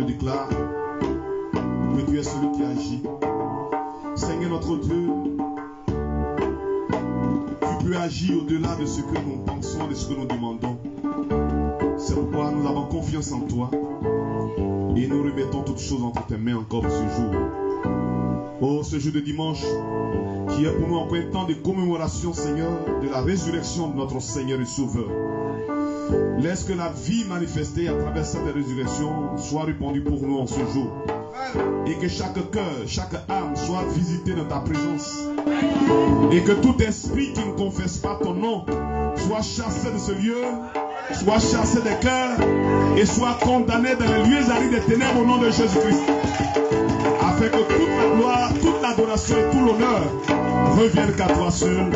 le déclare, que tu es celui qui agit. Seigneur notre Dieu, tu peux agir au-delà de ce que nous pensons, de ce que nous demandons. C'est pourquoi nous avons confiance en toi et nous remettons toutes choses entre tes mains encore ce jour. Oh, ce jour de dimanche, qui est pour nous encore un temps de commémoration, Seigneur, de la résurrection de notre Seigneur et Sauveur. Laisse que la vie manifestée à travers cette résurrection soit répandue pour nous en ce jour. Et que chaque cœur, chaque âme soit visitée dans ta présence. Et que tout esprit qui ne confesse pas ton nom soit chassé de ce lieu, soit chassé des cœurs et soit condamné dans les lieux arides des ténèbres au nom de Jésus-Christ. Afin que toute la gloire, toute l'adoration et tout l'honneur reviennent qu'à toi seul.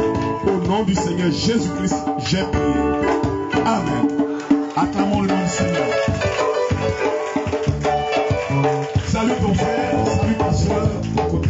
Au nom du Seigneur Jésus-Christ, j'ai prié. Amen. Acclamons le nom du Seigneur. Salut ton frère, salut ta soeur, à côté.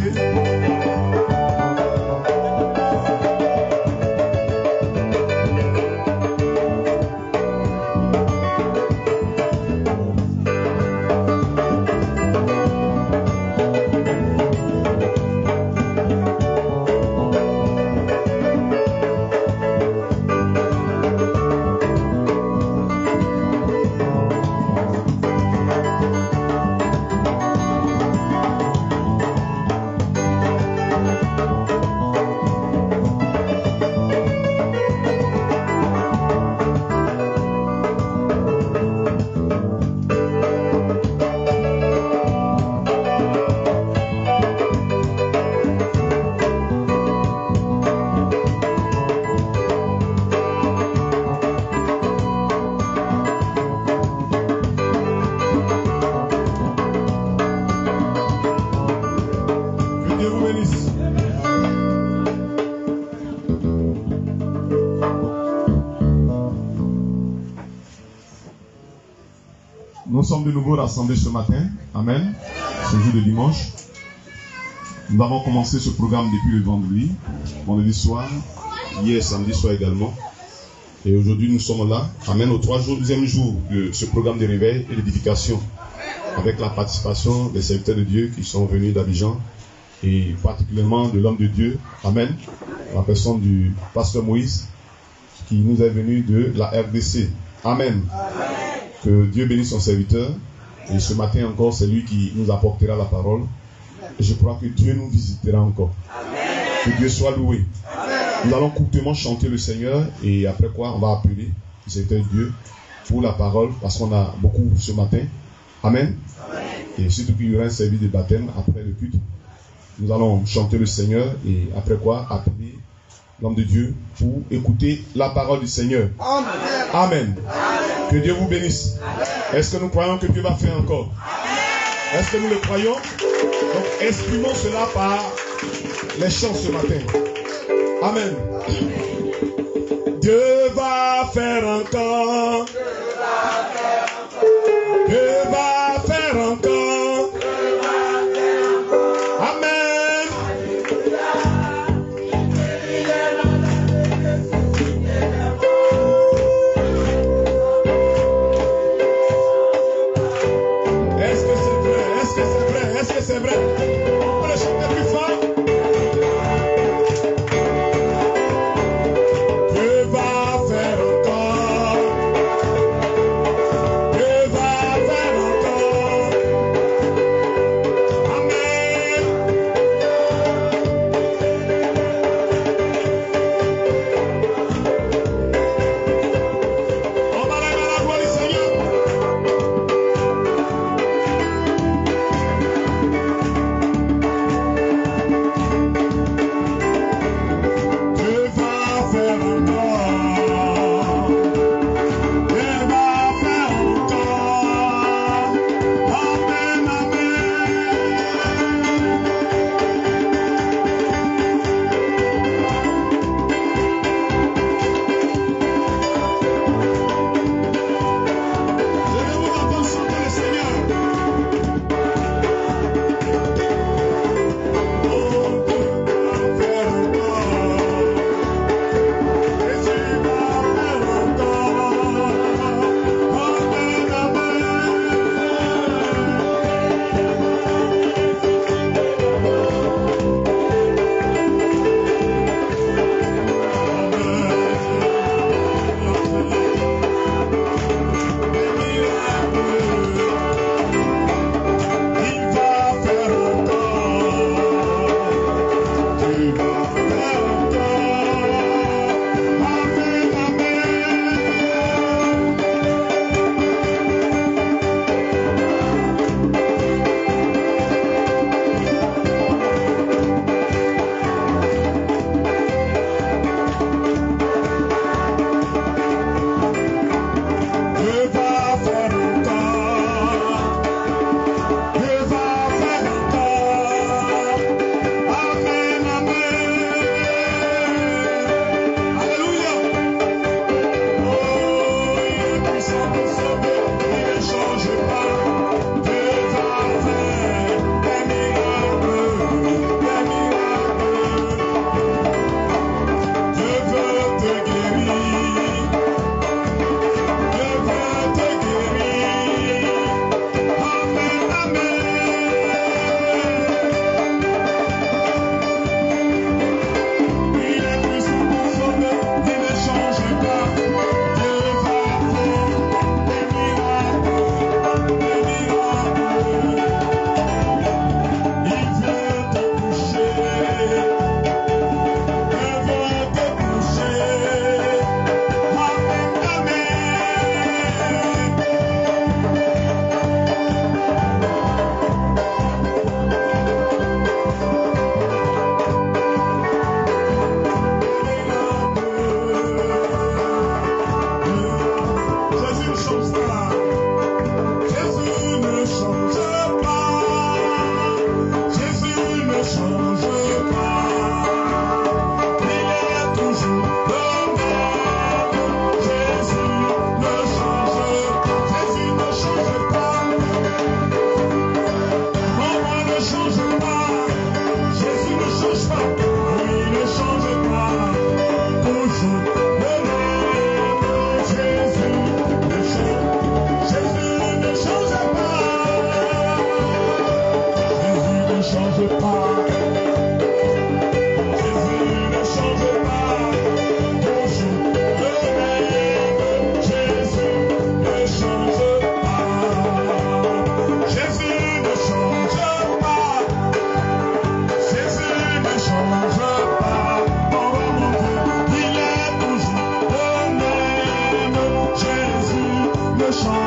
Nous sommes de nouveau rassemblés ce matin. Amen. Ce jour de dimanche. Nous avons commencé ce programme depuis le vendredi soir, hier samedi soir également. Et aujourd'hui nous sommes là. Amen. Au deuxième jour de ce programme de réveil et d'édification. Avec la participation des serviteurs de Dieu qui sont venus d'Abidjan. Et particulièrement de l'homme de Dieu. Amen. La personne du pasteur Moïse qui nous est venu de la RDC. Amen. Que Dieu bénisse son serviteur. Et ce matin encore, c'est lui qui nous apportera la parole. Et je crois que Dieu nous visitera encore. Amen. Que Dieu soit loué. Amen. Nous allons courtement chanter le Seigneur. Et après quoi, on va appeler le serviteur de Dieu pour la parole. Parce qu'on a beaucoup ce matin. Amen. Amen. Et surtout qu'il y aura un service de baptême après le culte. Nous allons chanter le Seigneur. Et après quoi, appeler l'homme de Dieu pour écouter la parole du Seigneur. Amen. Amen. Que Dieu vous bénisse. Est-ce que nous croyons que Dieu va faire encore? Est-ce que nous le croyons? Donc exprimons cela par les chants ce matin. Amen. Dieu va faire encore. Dieu va faire encore. Amen. C'est vrai. On peut le chanter plus fort. Dieu va faire encore.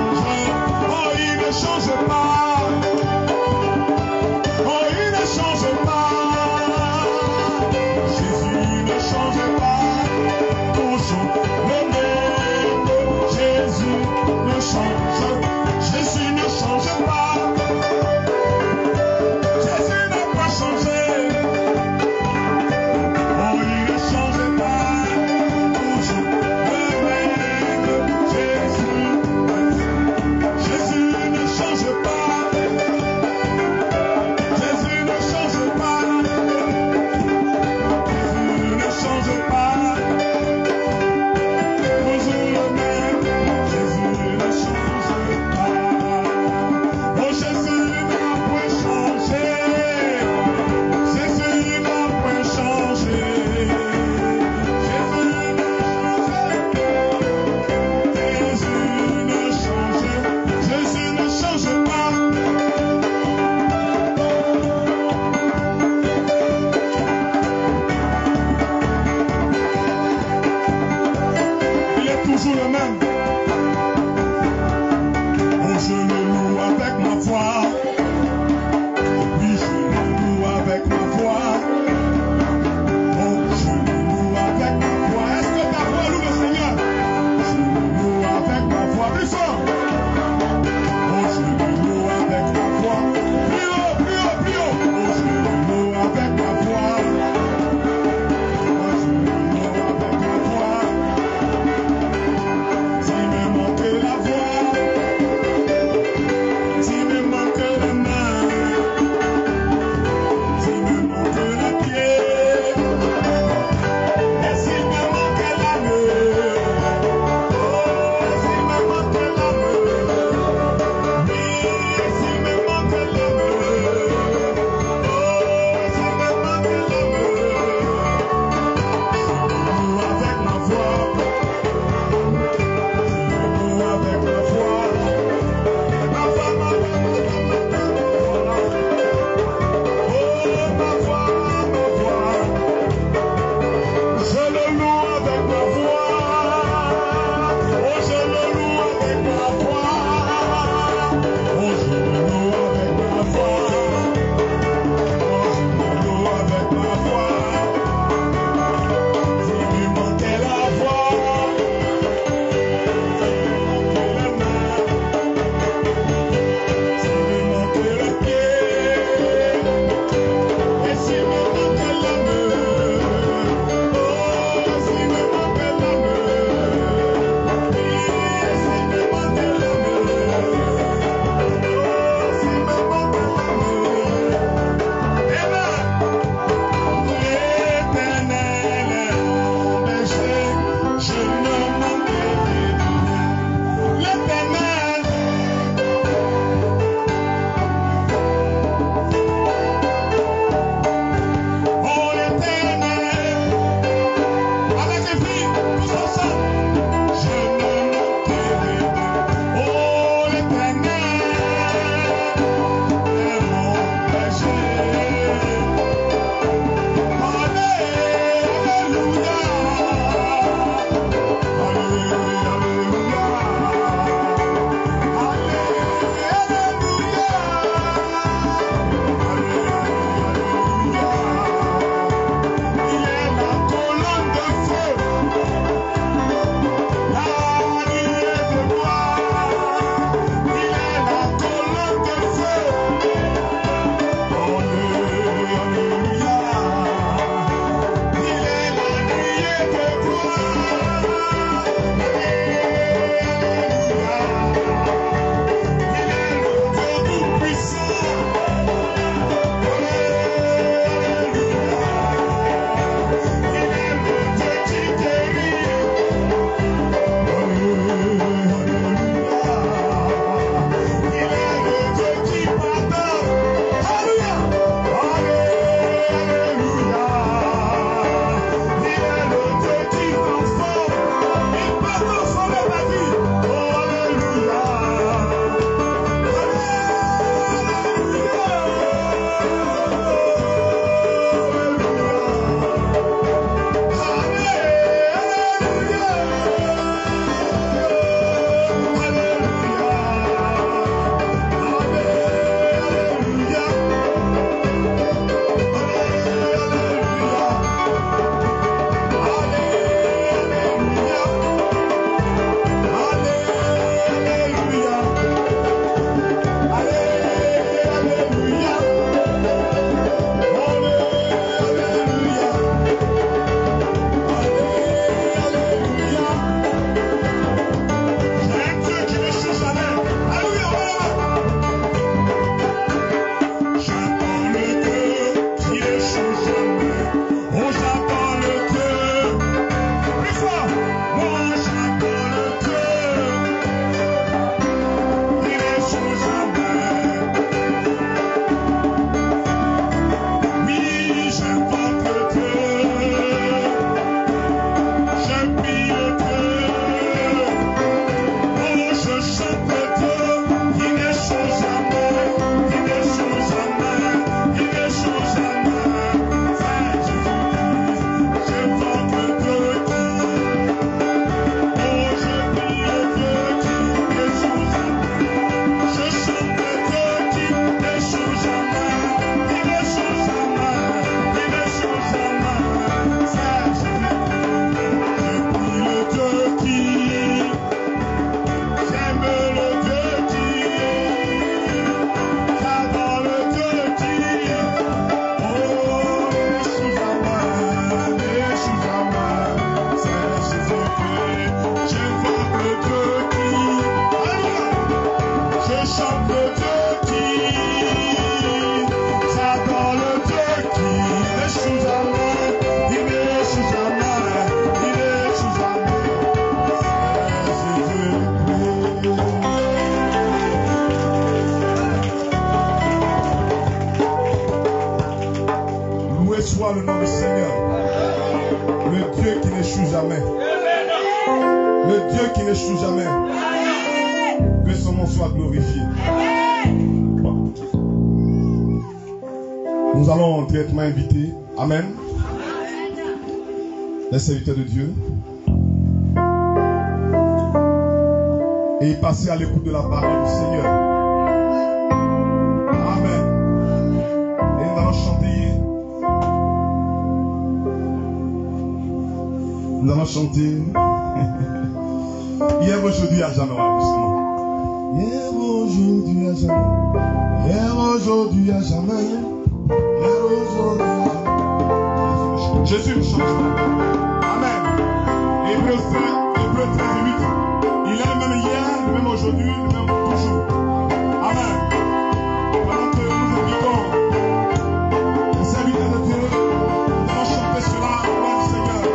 Oh, il ne change pas. Oh, il ne change pas. Jésus ne change pas. Toujours le même. Jésus ne change. Jésus ne change pas. Jésus n'a pas changé. Oh, il ne change pas. Toujours le même. Jésus ne change pas. Jésus ne change pas. Jésus ne change pas. Toujours le même. Jésus ne change Soit le nom du Seigneur, le Dieu qui n'échoue jamais, le Dieu qui n'échoue jamais, que son nom soit glorifié. Nous allons directement inviter, Amen, les serviteurs de Dieu, et passer à l'écoute de la parole du Seigneur. Amen. Et nous allons chanter. Nous allons chanter hier, aujourd'hui, à jamais, justement. Hier, aujourd'hui, à jamais. Hier, aujourd'hui, à jamais. Hier, aujourd'hui, à jamais. Jésus ne change pas. Amen. Hébreu 13 et 8. Il est le même hier, le même aujourd'hui, le même toujours. Amen. Pendant que nous invitons les serviteurs de Dieu, nous allons chanter cela au nom du Seigneur.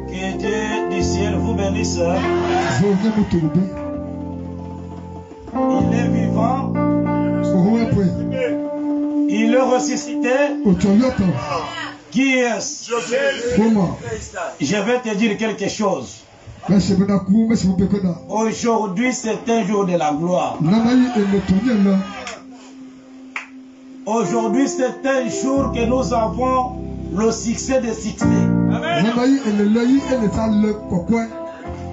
Que Dieu du ciel vous bénisse. Il est vivant. Il est ressuscité. Qui est-ce? Je vais te dire quelque chose. Aujourd'hui, c'est un jour de la gloire. Aujourd'hui, c'est un jour que nous avons le succès des succès.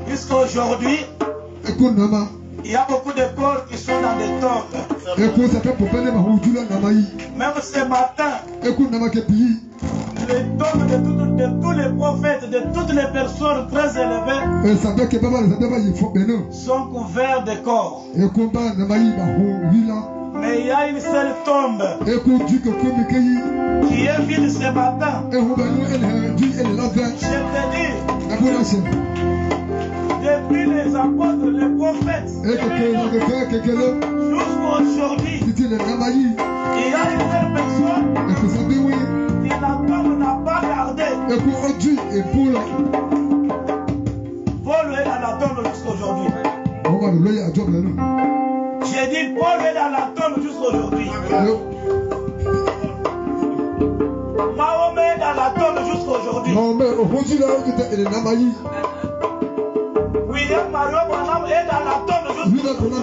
Puisqu'aujourd'hui, il y a beaucoup de corps qui sont dans des tombes. Même ce matin, les tombes de tous les prophètes, de toutes les personnes très élevées, sont couverts de corps. Mais il y a une seule tombe qui est vide ce matin. Je te dis, depuis les apôtres, les prophètes, jusqu'à aujourd'hui, il y a une seule personne qui la tombe n'a pas gardé. Paul est dans la tombe jusqu'à aujourd'hui. J'ai dit Paul est dans la tombe jusqu'à aujourd'hui. Mahomet est dans la tombe jusqu'à aujourd'hui. William Mario Branham est dans la tombe jusqu'à aujourd'hui.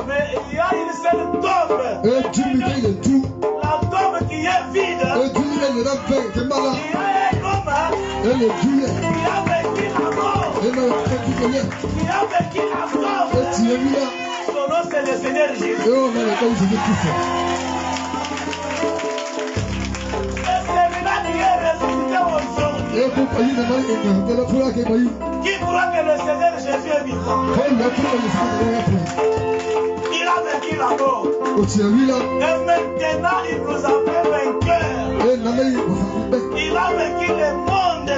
Mais il y a une seule tombe. La tombe qui est vide. Il y a un homme qui a vécu la mort. Qui a vécu la mort. Son nom c'est le Seigneur Jésus. Et c'est là qui est ressuscité aujourd'hui. Qui croit que le Seigneur Jésus est vivant? Il a vécu la mort. Et maintenant il nous a fait vainqueurs. Il a vécu le monde.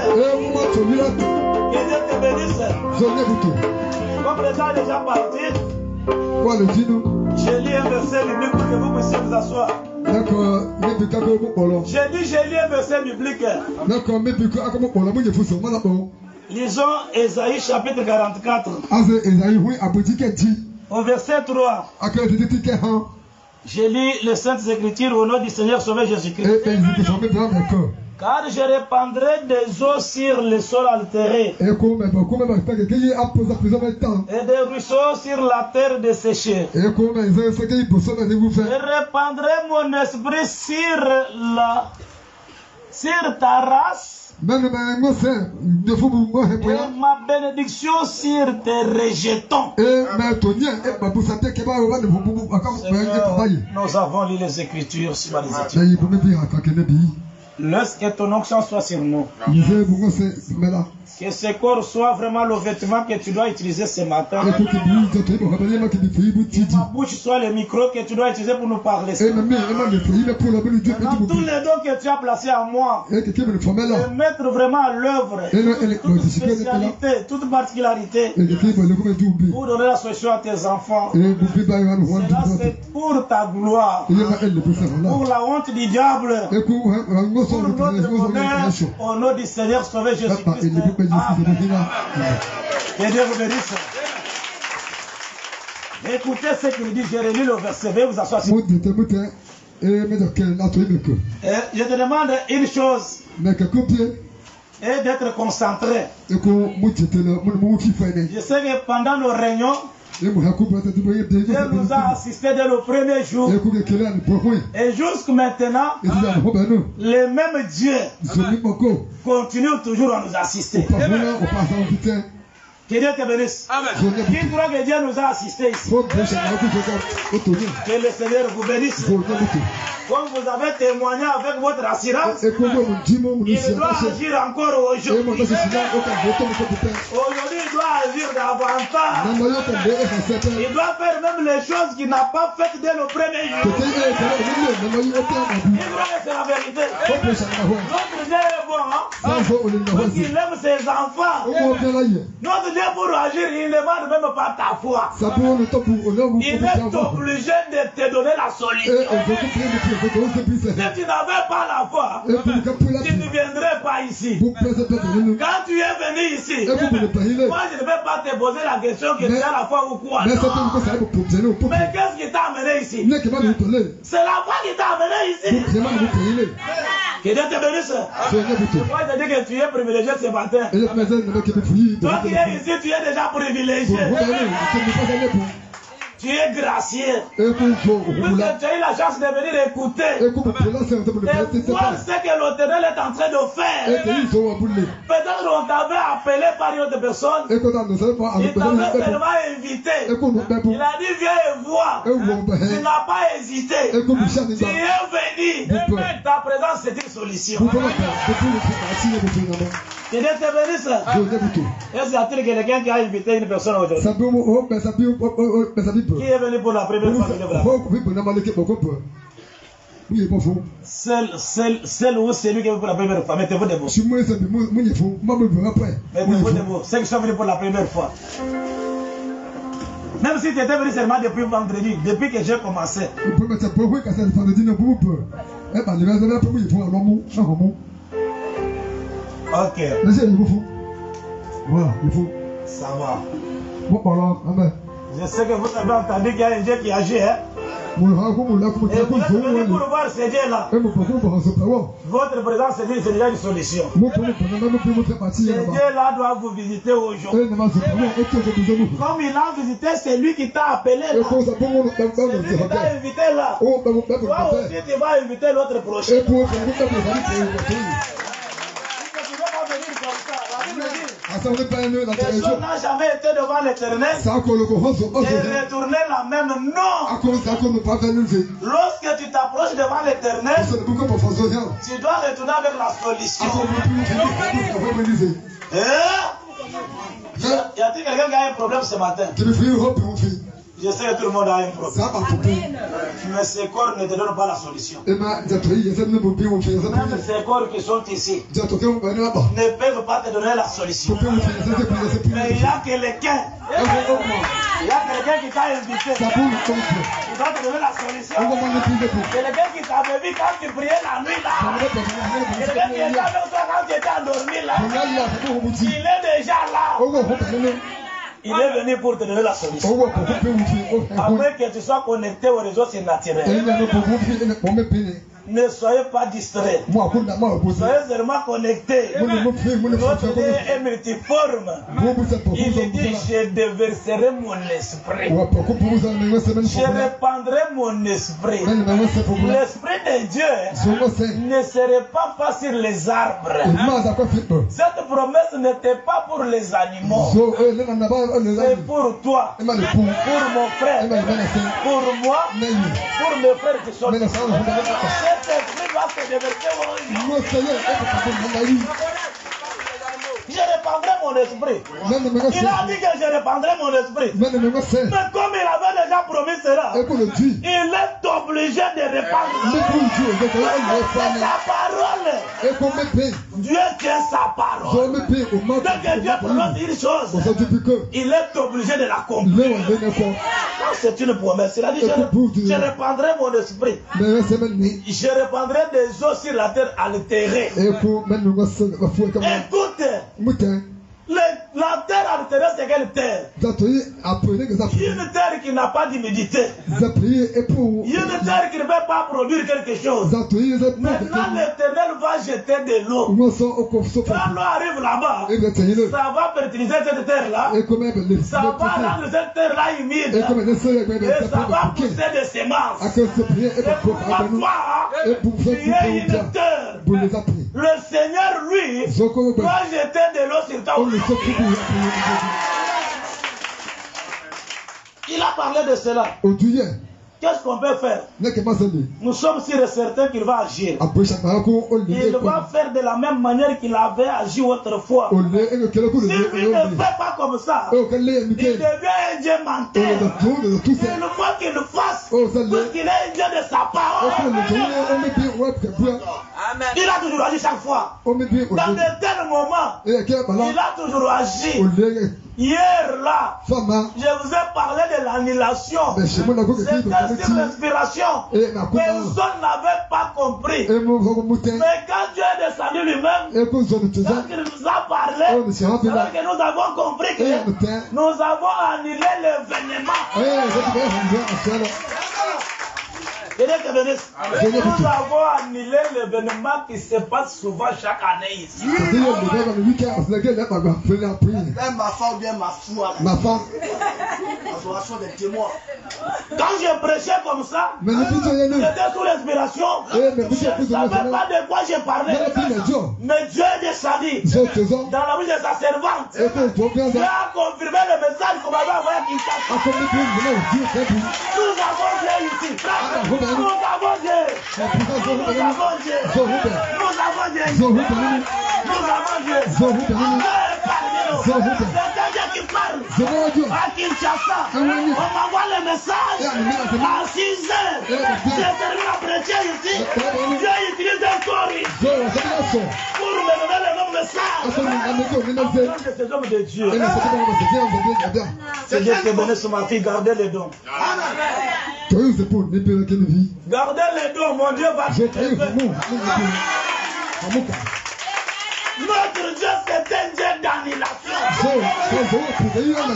Que Dieu te bénisse. Comme les gens déjà partis, j'ai lu un verset biblique pour que vous puissiez vous asseoir. J'ai lu un verset biblique. Lisons Ésaïe chapitre 44. Au verset 3. J'ai lu les Saintes Écritures au nom du Seigneur Sauveur Jésus-Christ. Car je répandrai des eaux sur le sol altéré et des ruisseaux sur la terre desséchée. Je répandrai mon esprit sur ta race et ma bénédiction sur tes rejetons. Nous avons lu les Écritures sur les études. Lorsque ton onction soit sur nous, que ce corps soit vraiment le vêtement que tu dois utiliser ce matin, que ma bouche soit le micro que tu dois utiliser pour nous parler. Dans tous les dons que tu as placés en moi, de mettre vraiment à l'œuvre toute spécialité, toute particularité, pour donner la solution à tes enfants. Cela c'est pour ta gloire, pour la honte du diable, pour notre bonheur, au nom du Seigneur Sauveur Jésus-Christ. Que Dieu vous bénisse. Écoutez ce qu'il dit, j'ai relu le verset, veuillez vous asseoir. Je te demande une chose, et d'être concentré. Je sais que pendant nos réunions, Dieu nous a assisté dès le premier jour. Et jusqu'à maintenant, le même Dieu continue toujours à nous assister. Que Dieu te bénisse. Qui croit que Dieu nous a assistés ici? Que le Seigneur vous bénisse. Comme vous avez témoigné avec votre assurance, il doit agir encore aujourd'hui. Aujourd'hui, il doit agir davantage. Il doit faire même les choses qu'il n'a pas faites dès le premier jour. Il doit être la vérité. Notre Dieu est bon. parce qu'il aime ses enfants. Notre Dieu pour agir, il ne demande même pas ta foi. Il est obligé de te donner la solution. Si tu n'avais pas la foi, tu ne viendrais pas ici. Quand tu es venu ici, moi je ne vais pas te poser la question que tu as la foi ou quoi. Mais qu'est-ce qui t'a amené ici? C'est la foi qui t'a amené ici. Que Dieu te bénisse. Moi je dis que tu es privilégié ce matin. Toi qui es ici, tu es déjà privilégié. Tu es gracieux. Puisque tu as eu la chance de venir écouter. Et voir ce que l'Éternel est en train de faire. Peut-être on t'avait appelé par une autre personne. Il t'avait seulement invité. Il a dit viens et vois. Tu n'as pas hésité. Tu es venu. Ta présence c'est une solution. Que Dieu te bénisse. Est-ce qu'il y a quelqu'un qui a invité une personne aujourd'hui? Qui est venu pour la première fois? Celle ou celui qui est venu pour la première fois. Mettez-vous debout. Mettez-vous debout. Ceux qui sont venus pour la première fois. Même si tu étais venu seulement depuis vendredi, depuis que j'ai commencé. Ok. Ça va. Je sais que vous avez entendu qu'il y a un Dieu qui agit. Hein? Et vous êtes venu pour voir ce Dieu-là. Votre présence, c'est déjà une solution. Ce Dieu-là doit vous visiter aujourd'hui. Comme il a visité, c'est lui qui t'a appelé là. C'est lui qui t'a invité là. Toi aussi, tu vas inviter l'autre prochain. Les gens n'ont jamais été devant l'Éternel et retourné la même. Non. Lorsque tu t'approches devant l'Éternel, tu dois retourner avec la solution. Y a-t-il quelqu'un qui a un problème ce matin? Je sais que tout le monde a un problème. Mais ces corps ne te donnent pas la solution. Même ces corps qui sont ici ne peuvent pas te donner la solution. Mais il y a quelqu'un. Il y a quelqu'un qui t'a invité. Il va te donner la solution. Quelqu'un qui t'avait vu quand tu priais la nuit là. Quelqu'un qui était avec toi quand tu étais endormi là. Il est déjà là. Il est venu pour te donner la solution. Après que tu sois connecté au réseau surnaturel. Ne soyez pas distraits. Soyez seulement connectés. Notre Dieu est multiforme. Il dit, je déverserai mon esprit. Je répandrai mon esprit. L'esprit de Dieu ne serait pas fait sur les arbres. Cette promesse n'était pas pour les animaux. C'est pour toi, pour mon frère, pour moi, pour mes frères qui sont ici. Cet esprit va se déverser aujourd'hui. Je répandrai mon esprit. Il a dit que je répandrai mon esprit. Mais comme il avait déjà promis cela, il est obligé de répandre. C'est sa parole. Dieu tient sa parole. Dès que Dieu prononce une chose, il est obligé de l'accomplir. C'est une promesse. Il a dit je répandrai mon esprit. Je répandrai des eaux sur la terre altérée. Écoute. La terre altérée, c'est quelle terre? Une terre qui n'a pas d'humidité. Une terre qui ne va pas produire quelque chose. Maintenant, l'Éternel va jeter de l'eau. Quand l'eau arrive là-bas, ça va fertiliser cette terre-là. Ça va rendre cette terre-là humide. Et ça va pousser des semences. Et pour toi, tu es une terre. Le Seigneur, lui, va jeter de l'eau sur ta vie. Il a parlé de cela. Qu'est-ce qu'on peut faire? Nous sommes sûrs et certains qu'il va agir. Il va faire de la même manière qu'il avait agi autrefois. S'il ne fait pas comme ça, il devient un Dieu menteur. Une fois qu'il le fasse, parce qu'il est un Dieu de sa parole. Il a toujours agi chaque fois. Dans de tels moments, il a toujours agi. Hier là, je vous ai parlé de l'annulation. C'était sur l'inspiration. Personne n'avait pas compris. Mais quand Dieu est descendu lui-même, quand il nous a parlé, c'est là que nous avons compris que nous avons annulé l'événement. Nous avons annulé l'événement qui se passe souvent chaque année ici. Ma femme ou bien ma foi. Ma femme. L'adoration des témoins. Quand je prêchais comme ça, c'était sous l'inspiration. Je ne savais pas de quoi je parlais. Mais Dieu est descendu dans la bouche de sa servante. Dieu a confirmé le message qu'on m'avait envoyé à Kinshasa. Nous avons Dieu ici. Nous avons Dieu. Nous avons Dieu. Nous avons Dieu. Nous avons Dieu. C'est un Dieu qui parle. À Kinshasa, on m'envoie le message à 6 heures. J'ai terminé à prêcher ici. Dieu utilise un corps pour me donner le même message. C'est ces hommes de Dieu. C'est Dieu qui est donné sur ma fille. Gardez les dons. Gardez les dons, mon Dieu va te Notre Dieu, c'est un Dieu d'annulation.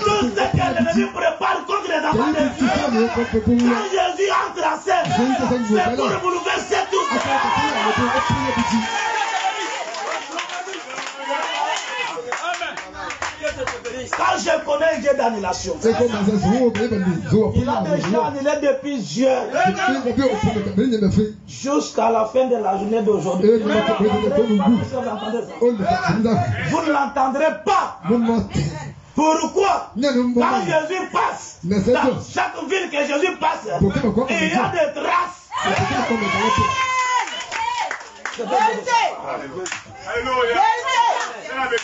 Tout ce que l'ennemi prépare contre les enfants de Dieu. Quand Jésus entre à scène, c'est pour bouleverser tout ça. Quand je connais un Dieu d'annulation, il a déjà annulé depuis juin jusqu'à la fin de la journée d'aujourd'hui. Vous ne l'entendrez pas. Pourquoi? Quand Jésus passe, dans chaque ville que Jésus passe, il y a des traces.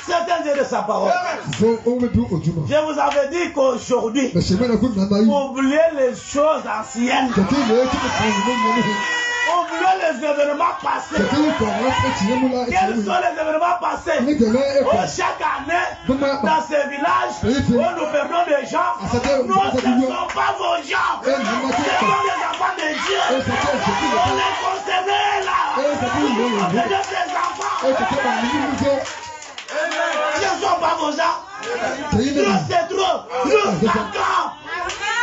C'est un Dieu de sa parole. Je vous avais dit qu'aujourd'hui, oubliez les choses anciennes. Oubliez les événements passés. Quels sont les événements passés? Chaque année, dans ces villages où nous perdons des gens, nous ne sommes pas vos gens. Ce sont les enfants de Dieu. On les concernait là. Vous avez des enfants. Ce ne sont pas vos gens. Nous c'est trop.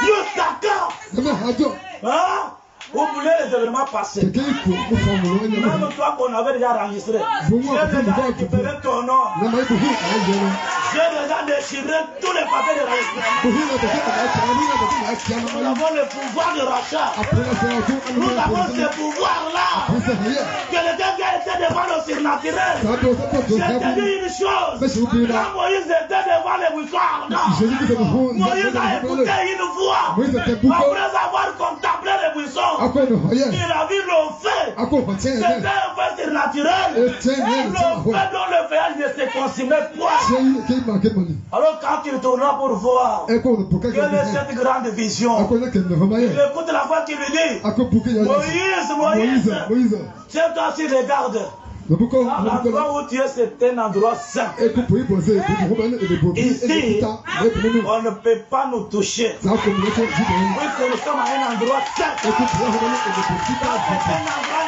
Nous s'accordons. Hein? Oubliez les événements passés. Même toi qu'on avait déjà enregistré. J'ai déjà récupéré ton nom. J'ai déjà déchiré tous les papiers de l'enregistrement. Nous avons le pouvoir de rachat. Nous avons ce pouvoir-là. Que le gars qui était devant le surnaturel. J'ai dit une chose. Quand Moïse était devant les buissons ardents, Moïse a écouté une voix. Après avoir contemplé les buissons, il a vu le feu. C'était un feu surnaturel. Le feu dont le feuillage ne se consumait point. Alors quand tu tourneras pour voir quelle est cette grande vision, il écoute la voix qui lui dit: Moïse, tiens-toi sur les gardes. L'endroit où tu es, c'est un endroit saint. Ici, on ne peut pas nous toucher. Puisque nous sommes à un endroit saint. C'est un endroit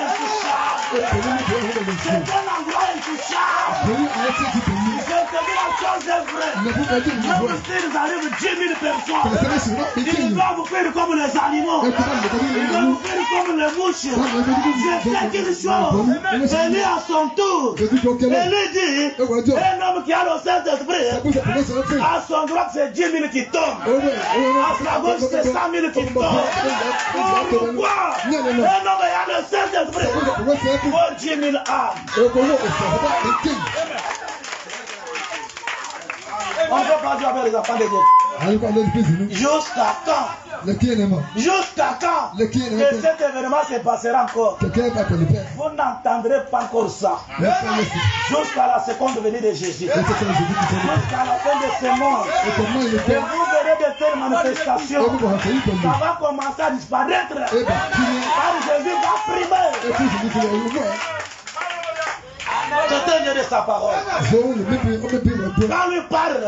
intouchable. C'est un endroit intouchable. Je te dis la chose est vraie. Même s'ils arrivent 10 000 personnes, ils doivent faire comme les animaux. Ils doivent faire comme les mouches. Je sais quelque chose. C'est lui à son tour. Et lui dit, un homme qui a le Saint-Esprit, à son droite c'est 10 000 qui tombent. À sa gauche c'est 100 000 qui tombent. Pourquoi un homme qui a le Saint-Esprit pour 10 000 âmes? On ne peut pas dire avec les enfants de Dieu. Jusqu'à quand? Jusqu'à quand que cet événement se passera encore? Vous n'entendrez pas encore ça. Jusqu'à la seconde venue de Jésus. Jusqu'à la fin de ce monde. Et vous verrez de telles manifestations. Ça va commencer à disparaître. Car Jésus va primer. J'entends de sa parole. Quand lui parle,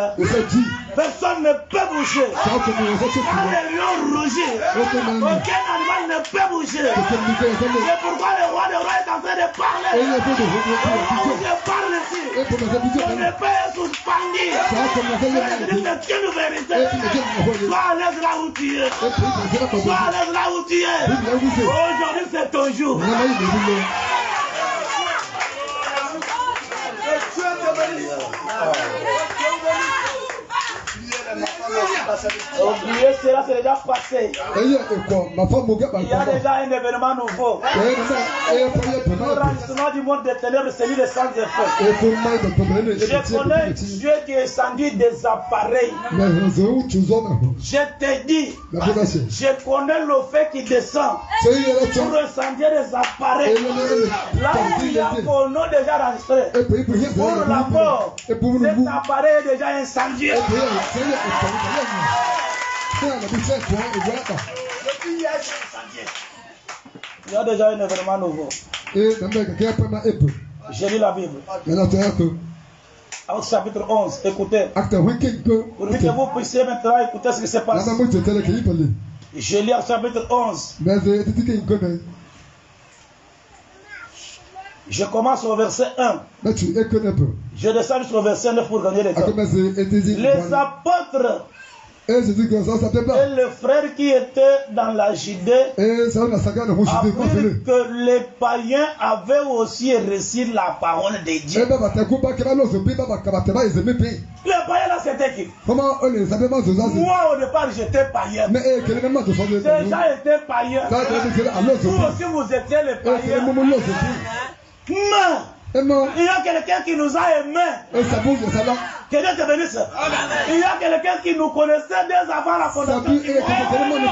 personne ne peut bouger. Quand les lions rugissent, aucun animal ne peut bouger. C'est pourquoi le roi des rois est en train de parler. Je parle ici. On ne peut être suspendu. C'est une vérité. Sois à l'aise là où tu es. Sois à l'aise là où tu es. Aujourd'hui c'est ton jour. Oubliez cela, c'est déjà passé. Il y a déjà un événement nouveau. L'enracinement du monde des ténèbres, celui des sans effet. Je connais Dieu qui est descendu des appareils. Je te dis, je connais le fait qui descend pour incendier des appareils. Là où il y a mon nom déjà enregistré. Pour la mort, cet appareil est déjà incendié. Il y a déjà un événement nouveau. Je lis la Bible. Acte chapitre 11, écoutez. Pour que vous puissiez maintenant écouter ce qui se passe. Je lis Acte chapitre 11. Je commence au verset 1. Je descends jusqu'au verset 9 pour gagner le temps. Les apôtres et le frère qui était dans la Judée apprirent que les païens avaient aussi reçu la parole de Dieu. Les païens là c'était qui? Moi au départ j'étais païen. Ces gens étaient païens. Vous aussi vous étiez les païens. Mais il y a quelqu'un qui nous a aimés. Que Dieu te bénisse. Il y a quelqu'un qui nous connaissait dès avant la fondation du monde,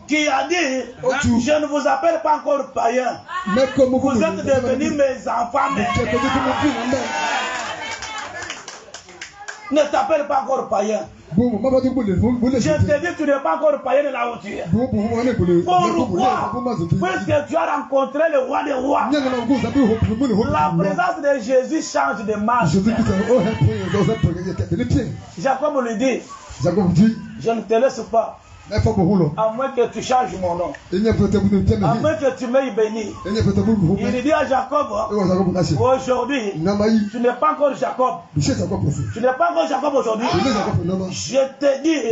qui a dit, je ne vous appelle pas encore païen. Vous êtes devenus mes enfants. Ne t'appelle pas encore païen. Je te dis, tu n'es pas encore païen de là où tu es. Pourquoi? Puisque tu as rencontré le roi des rois. La présence de Jésus change de marche. Jacob lui dit, je ne te laisse pas. À moins que tu changes mon nom. À moins que tu m'aies béni. Il dit à Jacob, aujourd'hui, tu n'es pas encore Jacob. Tu n'es pas encore Jacob aujourd'hui. Je te dis,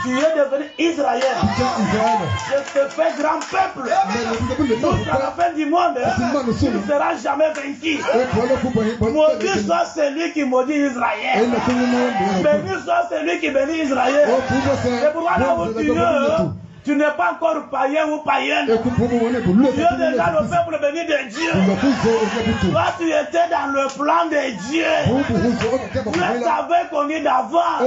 tu es devenu Israël. Je te fais grand peuple. Jusqu'à la fin du monde, tu ne seras jamais vaincu. Maudit soit celui qui maudit Israël. Béni soit celui qui bénit Israël. C'est pourquoi là où tu n'es pas encore païen ou païenne. Tu es déjà le peuple béni de Dieu. Toi, tu étais dans le plan de Dieu. Tu t'avais connu d'avance.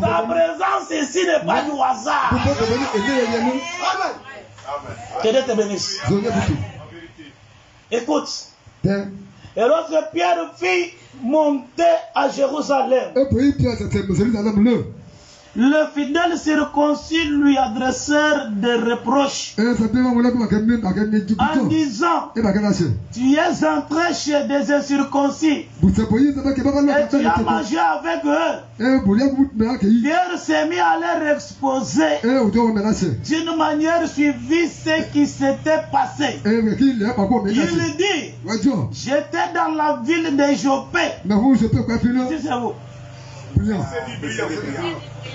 Ta présence ici n'est pas du hasard. Que Dieu te bénisse. Écoute. Et lorsque Pierre fit monter à Jérusalem, le fidèle circoncis lui adressèrent des reproches en disant, tu es entré chez des incirconcis et tu as mangé avec eux. Pierre s'est mis à leur exposer d'une manière suivie ce qui s'était passé. Il dit, j'étais dans la ville de Jopé. Si c'est vous.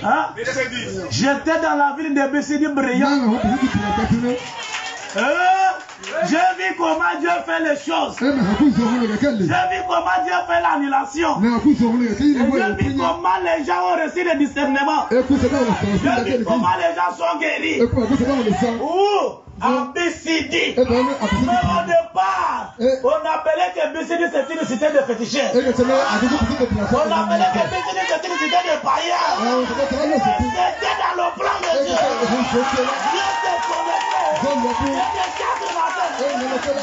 Hein? J'étais dans la ville de Bessidi brillant. J'ai vu comment Dieu fait les choses. J'ai vu comment Dieu fait l'annulation. J'ai vu comment les gens ont reçu le discernement. J'ai vu comment les gens sont guéris. À Bessidi. Mais au départ, on appelait que Bessidi c'était une cité de féticheurs. On appelait que Bessidi c'était une cité de païens. C'était dans le plan de Dieu. Dieu te connaissait.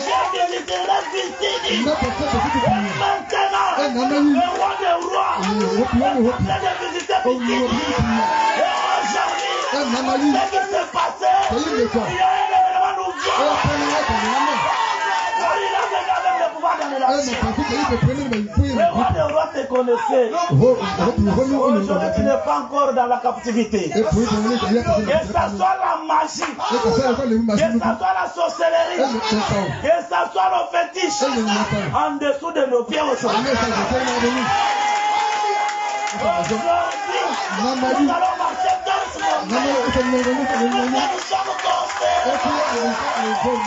J'ai visité Bessidi. Maintenant, le roi des rois est de visiter Bessidi. Et aujourd'hui, ce qui s'est passé, il y a un événement nouveau. Il a déjà avec le pouvoir d'annulation. Le roi des rois te connaissait. Aujourd'hui, tu n'es pas encore dans la captivité. Que ça soit la magie, que ça soit la sorcellerie, que ça soit le fétiche en dessous de nos pieds aujourd'hui. Nous allons marcher dans ce monde. Nous sommes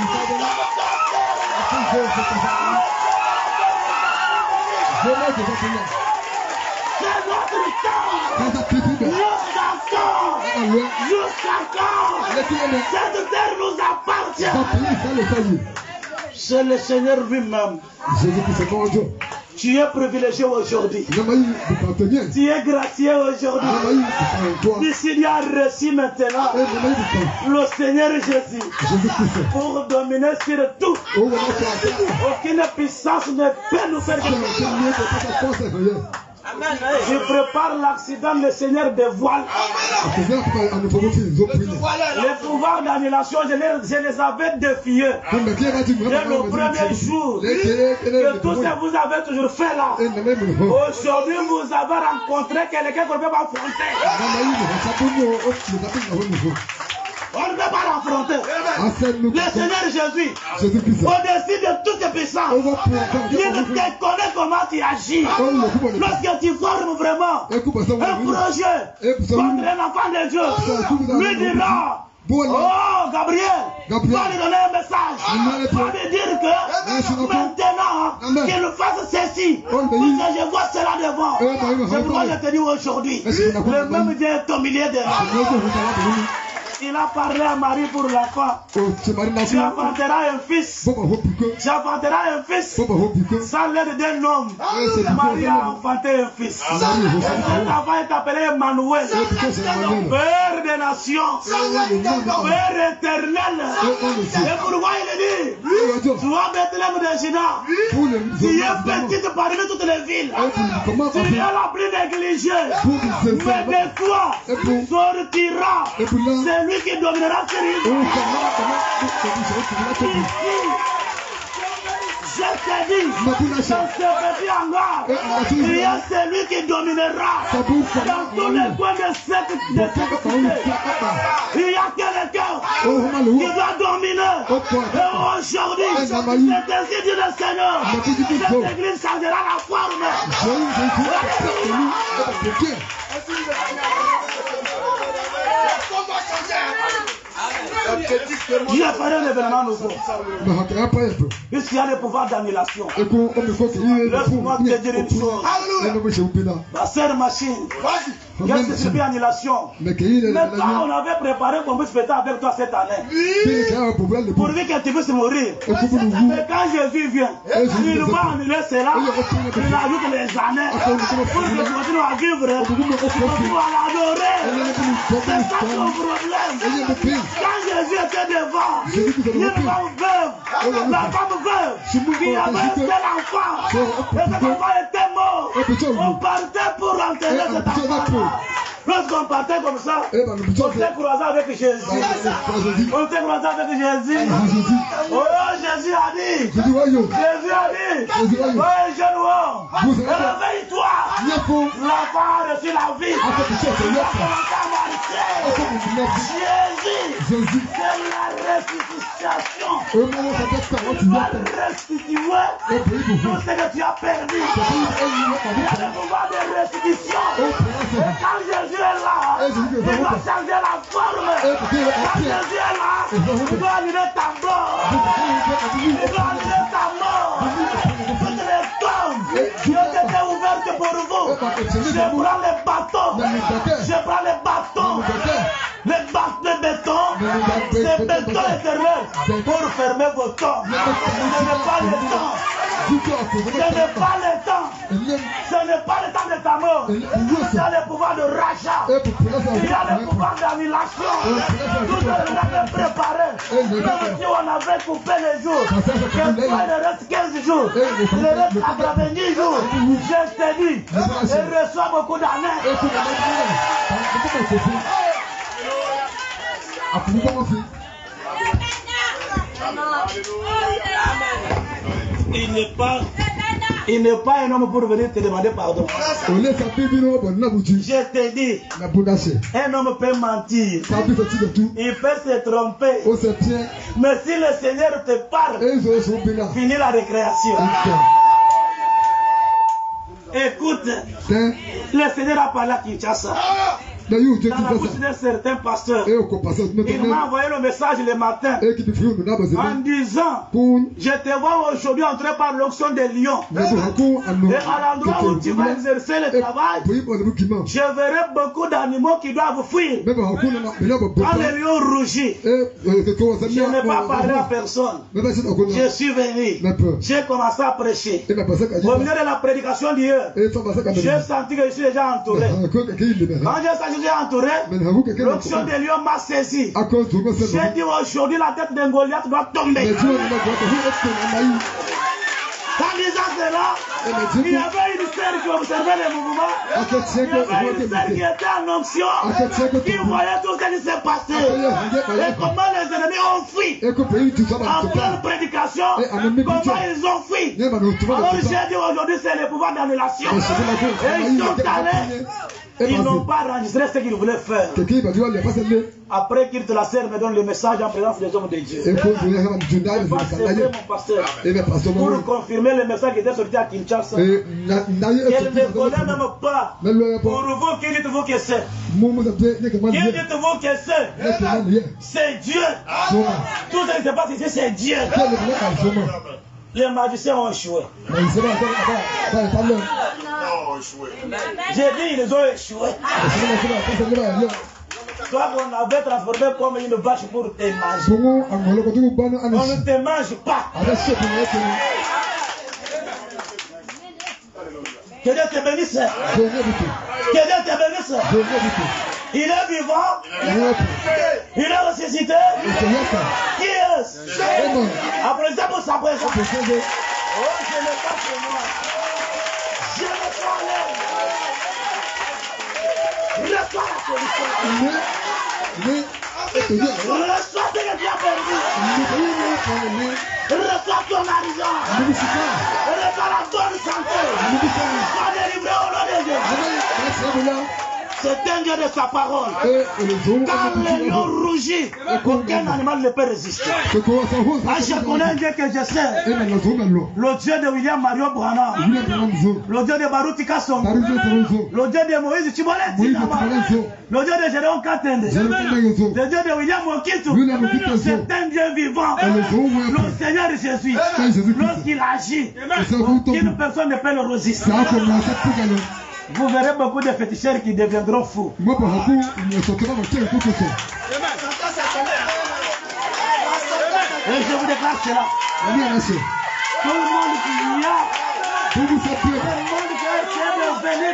jusqu'à quand cette terre nous appartient. C'est le Seigneur lui-même. Tu es privilégié aujourd'hui. Tu es gracié aujourd'hui. Ici, il y a reçu maintenant le Seigneur Jésus pour dominer sur tout. Aucune puissance ne peut nous faire quelque. Je prépare l'accident, le Seigneur dévoile. Les pouvoirs d'annulation, je les avais défiés. Dès le premier jour, que tout ce que vous avez toujours fait là. Aujourd'hui, vous avez rencontré quelqu'un qu'on ne peut pas affronter. On ne peut pas l'affronter. Le Seigneur Jésus, au-dessus de toutes les puissances, il te connaît comment tu agis. Lorsque tu formes vraiment un projet contre un enfant de Dieu, lui dira: oh Gabriel, va lui donner un message. Va lui dire que maintenant qu'il fasse ceci, parce que je vois cela devant. C'est pourquoi je te dis aujourd'hui, le même Dieu est au milieu de nous. Il a parlé à Marie pour l'enfant. Tu enfanteras un fils. Tu enfanteras un fils sans l'aide d'un homme. Marie a enfanté un fils. Cet enfant est appelé Emmanuel, Père des nations, Père éternel. Et pourquoi il dit: toi, Bethléem de Juda, tu es petite parmi toutes les villes. Tu es la plus négligée. Mais de toi sortira celui qui dominera sur Israël. Je te dis, dans ce petit hangar, il y a celui qui dominera dans tous les coins de cette cité. Il y a quelqu'un qui va dominer. Et aujourd'hui, c'est ainsi dit le Seigneur, cette église changera la forme. Dieu ferait un événement nouveau. Puisqu'il y a le pouvoir d'annulation. Laisse-moi te dire une chose. Ma sœur machine, qu'est-ce que c'est annulation? Maintenant, on avait préparé qu'on puisse fêter avec toi cette année. Pourvu que tu puisses mourir. Mais quand Jésus vient, il va annuler cela. Il ajoute les années. Pour que tu continues à vivre. Pour que tu continues à l'adorer. C'est ça ton problème. Quand Jésus était devant, une femme veuve, la femme veuve, qui avait un seul enfant, et cet enfant était mort. On partait pour enterrer cet enfant. Lorsqu'on partait comme ça, on s'est croisé avec Jésus. On s'est croisé avec Jésus. Oh, Jésus a dit, Jésus a dit, oh, jeune homme, réveille-toi. L'enfant a reçu la vie. Il a commencé à marcher. Jésus, c'est la restitution. Tu vas restituer tout ce que tu as perdu. Il y a le pouvoir de restitution. Et quand Jésus est là, il doit changer la forme. Quand Jésus est là, il doit annuler ta mort. Il doit annuler ta mort. Toutes les tombes qui ont été ouvertes pour vous, je prends les bâtons. Je prends les bâtons. Les bâtons de béton, c'est béton éternel pour fermer vos temps. Ce n'est pas le temps. Ce n'est pas le temps. Ce n'est pas le temps de ta mort. Il y a le pouvoir de rachat. Il y a le pouvoir d'annulation. Tout ce qu'on avait préparé. Même si on avait coupé les jours. Il reste 15 jours. Il reste 90 jours. Je te dis, il reçoit beaucoup d'années. Il n'est pas Il n'est pas un homme pour venir te demander pardon. Je te dis, un homme peut mentir. Il peut se tromper. Mais si le Seigneur te parle, finis la récréation. Écoute, le Seigneur a parlé à Kinshasa. Dans la bouche d'un certain pasteur, il m'a envoyé le message le matin en disant: je te vois aujourd'hui entrer par l'onction des lions. Et à l'endroit où tu vas exercer le travail, je verrai beaucoup d'animaux qui doivent fuir. Quand les lions rougissent, je n'ai pas parlé à personne. Je suis venu. J'ai commencé à prêcher. Au milieu de la prédication d'hier, j'ai senti que je suis déjà entouré. Quand j'ai senti que j'ai entouré, l'onction des lions m'a saisi. J'ai dit aujourd'hui la tête d'un Goliath doit tomber. En disant cela, il y avait une sœur qui observait les mouvements. Il y avait une sœur qui était en onction, qui voyait tout ce qui s'est passé. Et comment les ennemis ont fui. En pleine prédication, comment ils ont fui. Alors j'ai dit aujourd'hui c'est le pouvoir d'annulation. Et ils sont allés. Ils n'ont pas enregistré ce qu'ils voulaient faire. Après qu'il te la serve, me donne le message en présence des hommes de Dieu. C'est mon pasteur. Pour confirmer le message qui était sorti à Kinshasa. Il ne connaît même pas. Pour vous, qui dites-vous que c'est? Qui dites-vous que c'est? C'est Dieu. Tout ce qui se passe ici, c'est Dieu. Les magiciens ont échoué. J'ai dit, ils ont échoué. Toi, on avait transformé comme une vache pour te manger. On ne te mange pas. Que Dieu te bénisse. Que Dieu te bénisse. Il est vivant. Il est ressuscité. Qui est-ce? Après ça, pour sa présence. Oh, je n'ai pas chez moi. Je ne pas l'air. Reçois la solution. Reçois ce que tu as perdu. Reçois ton argent. Reçois la bonne santé. Sois délivré au nom de Dieu. C'est un Dieu de sa parole. Quand les lions rougissent, aucun animal ne peut résister. Je connais un Dieu que je sais. Le Dieu de William Mario Branham. Le Dieu de Baruti Kasson. Le Dieu de Moïse Chibolette. Le Dieu de Gédéon Katende. Le Dieu de William Mokitu. C'est un Dieu vivant. Le Seigneur Jésus. Lorsqu'il agit, aucune personne ne peut le résister. Vous verrez beaucoup de féticheurs qui deviendront fous. Et je vous déclare cela. Tout le monde qui y a, tout le monde qui essaie de venir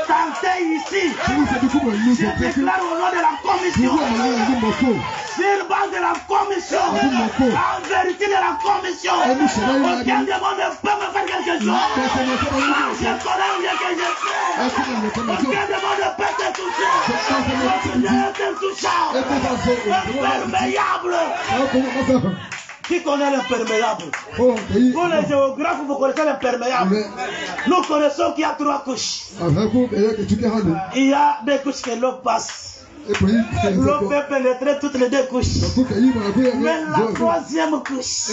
tenter ici, je déclare au nom de la commission, sur base de la commission, en vérité de la commission, aucun démon ne peut me faire quelque chose. Je connais un Dieu que je sais. Aucun démon ne peut te toucher. Le Seigneur est intouchable, imperméable. Qui connaît l'imperméable? Pour les géographes, vous connaissez l'imperméable. Nous connaissons qu'il y a 3 couches. Il y a des couches que l'eau passe. L'eau peut pénétrer toutes les 2 couches. Mais la 3e couche.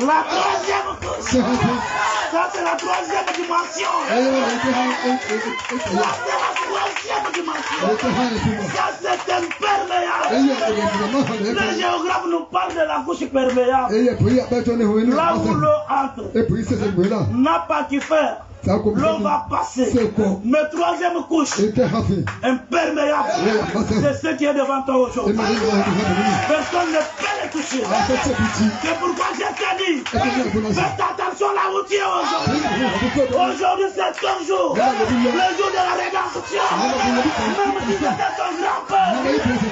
La 3e couche. Ça, c'est la 3e dimension. Ça, c'est la 3e dimension. Ça, c'est imperméable. Les géographes nous parlent de la couche perméable. Là où l'eau entre, n'a pas qui faire. L'eau va passer. Mais 3e couche, imperméable, c'est ce qui est devant toi aujourd'hui. Personne ne peut le toucher. C'est pourquoi je t'ai dit, faites attention là où tu es aujourd'hui. Aujourd'hui c'est ton jour, le jour de la rédemption. Même si c'était ton grand-père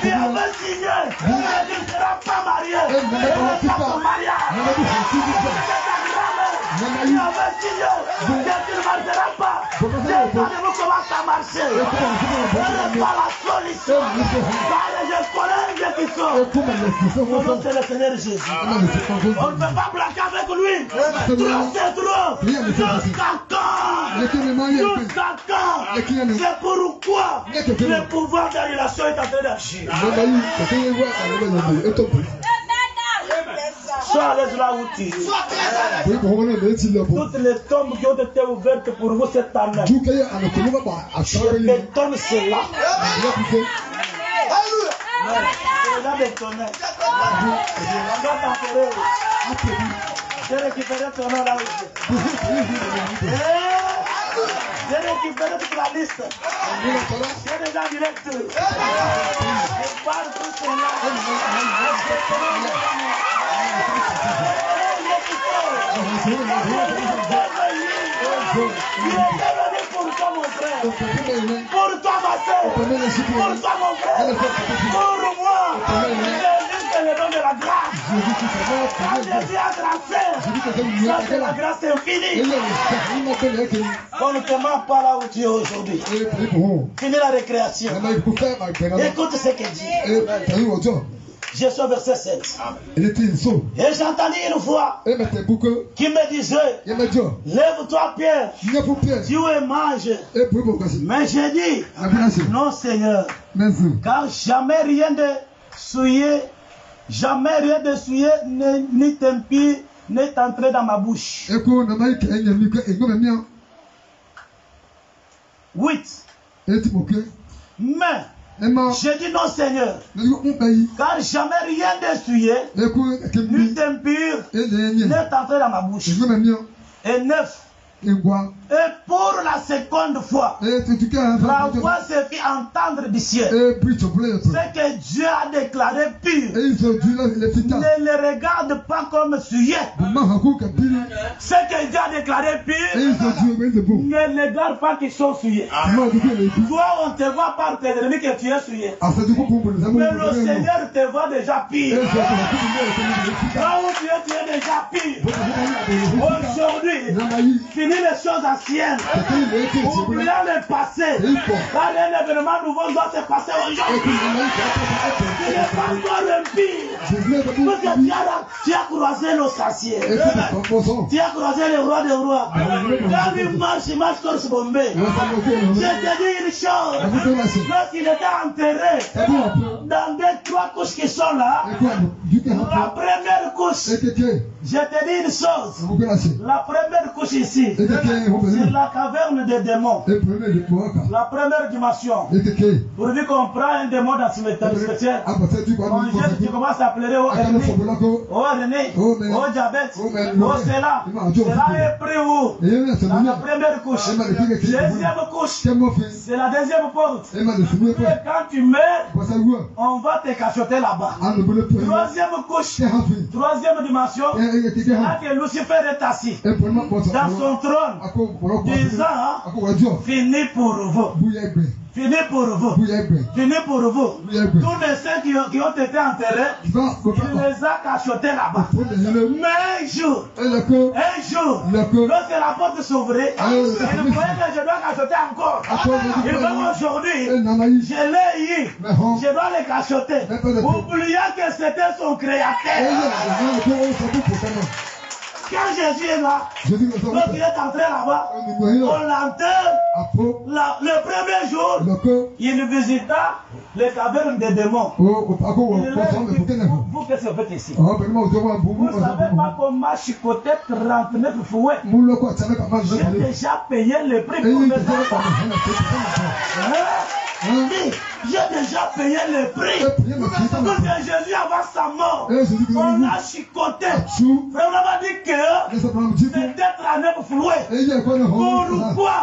qui avait signé, tu ne seras pas marié. Tu ne seras pas ton mariage. Il avait signé, tu ne marcheras pas. Regardez-vous comment ça marchait. Ce n'est pas la solution. Je collègues qui sont. Son nom, c'est le Seigneur Jésus. On ne peut pas plaquer avec lui. Trop, c'est trop. Jusqu'à quand? Jusqu'à quand? C'est pourquoi le pouvoir de la relation est en train d'agir. Sois à l'aise là où tu es. Toutes les tombes qui ont été ouvertes pour vous cette année, je bétonne cela. C'est déjà bétonné. J'ai récupéré ton nom là où j'ai récupéré toute la liste. J'ai déjà direct. Je parle tout cela. Il est venu pour toi mon frère, pour toi ma soeur, pour toi mon frère, pour moi. C'est le nom de la grâce. Quand Jésus a grâce, ça c'est la grâce infinie. On ne te ment pas là où tu es aujourd'hui. Finis la récréation. Écoute ce qu'il dit. Je suis au verset 7. Et j'ai entendu une voix qui me disait, lève-toi Pierre, tu es mange. Mais j'ai dit, non Seigneur, car jamais rien de souillé ni tempire n'est entré dans ma bouche. 8. Mais j'ai dit non Seigneur, car jamais rien d'essuyé, ni d'impur n'est entré dans ma bouche. Et 9. Et pour la seconde fois, la voix se fit entendre du ciel. Ce que Dieu a déclaré pur, ne le regarde pas comme sujet. Ce que Dieu a déclaré pur, ne le regarde pas qu'ils sont suyés. Toi, on te voit par tes ennemis que tu es souillé. Mais le Seigneur te voit déjà pire. Là où tu es déjà pire. Aujourd'hui, finis les choses anciennes. Oubliant le passé. Car un événement nouveau doit se passer aujourd'hui. Tu n'es pas encore un pire. Parce que tu as croisé nos sorciers. Tu as croisé le roi des rois. Quand il marche comme ce bombé. Je te dis une chose. Lorsqu'il était enterré dans des 3 couches qui sont là, la première couche, je te dis une chose. La première couche ici, c'est la caverne des démons. La première dimension. Pourvu qu'on prend un démon dans ce cimetière, tu commences à pleurer au René, au diabète, au cela. Cela est pris où? Dans la première couche. Deuxième couche, c'est la deuxième porte. Et quand tu meurs, on va te cachoter là-bas. Troisième couche, troisième dimension, c'est là que Lucifer est assis dans son trône, disant, fini pour vous. Fini pour vous. Fini pour vous. Tous les saints qui ont été enterrés, il les a cachotés là-bas. Mais un jour, lorsque la porte s'ouvrait, il croyait que je dois cachoter encore. Et même aujourd'hui, je l'ai eu. Je dois les cachoter. Oubliant que c'était son créateur. Quand Jésus est là, lorsqu'il est entré là-bas, on l'enterre. Le premier jour, il visita les cavernes des démons. Vous, qu'est-ce que vous faites ici? Vous ne savez pas comment chicoter 39 fouets. J'ai déjà payé le prix pour mes enfants. J'ai déjà payé le prix. Parce que Jésus, avant sa mort, on l'a chicoté. On m'a dit que c'était 39 fouets. Pourquoi?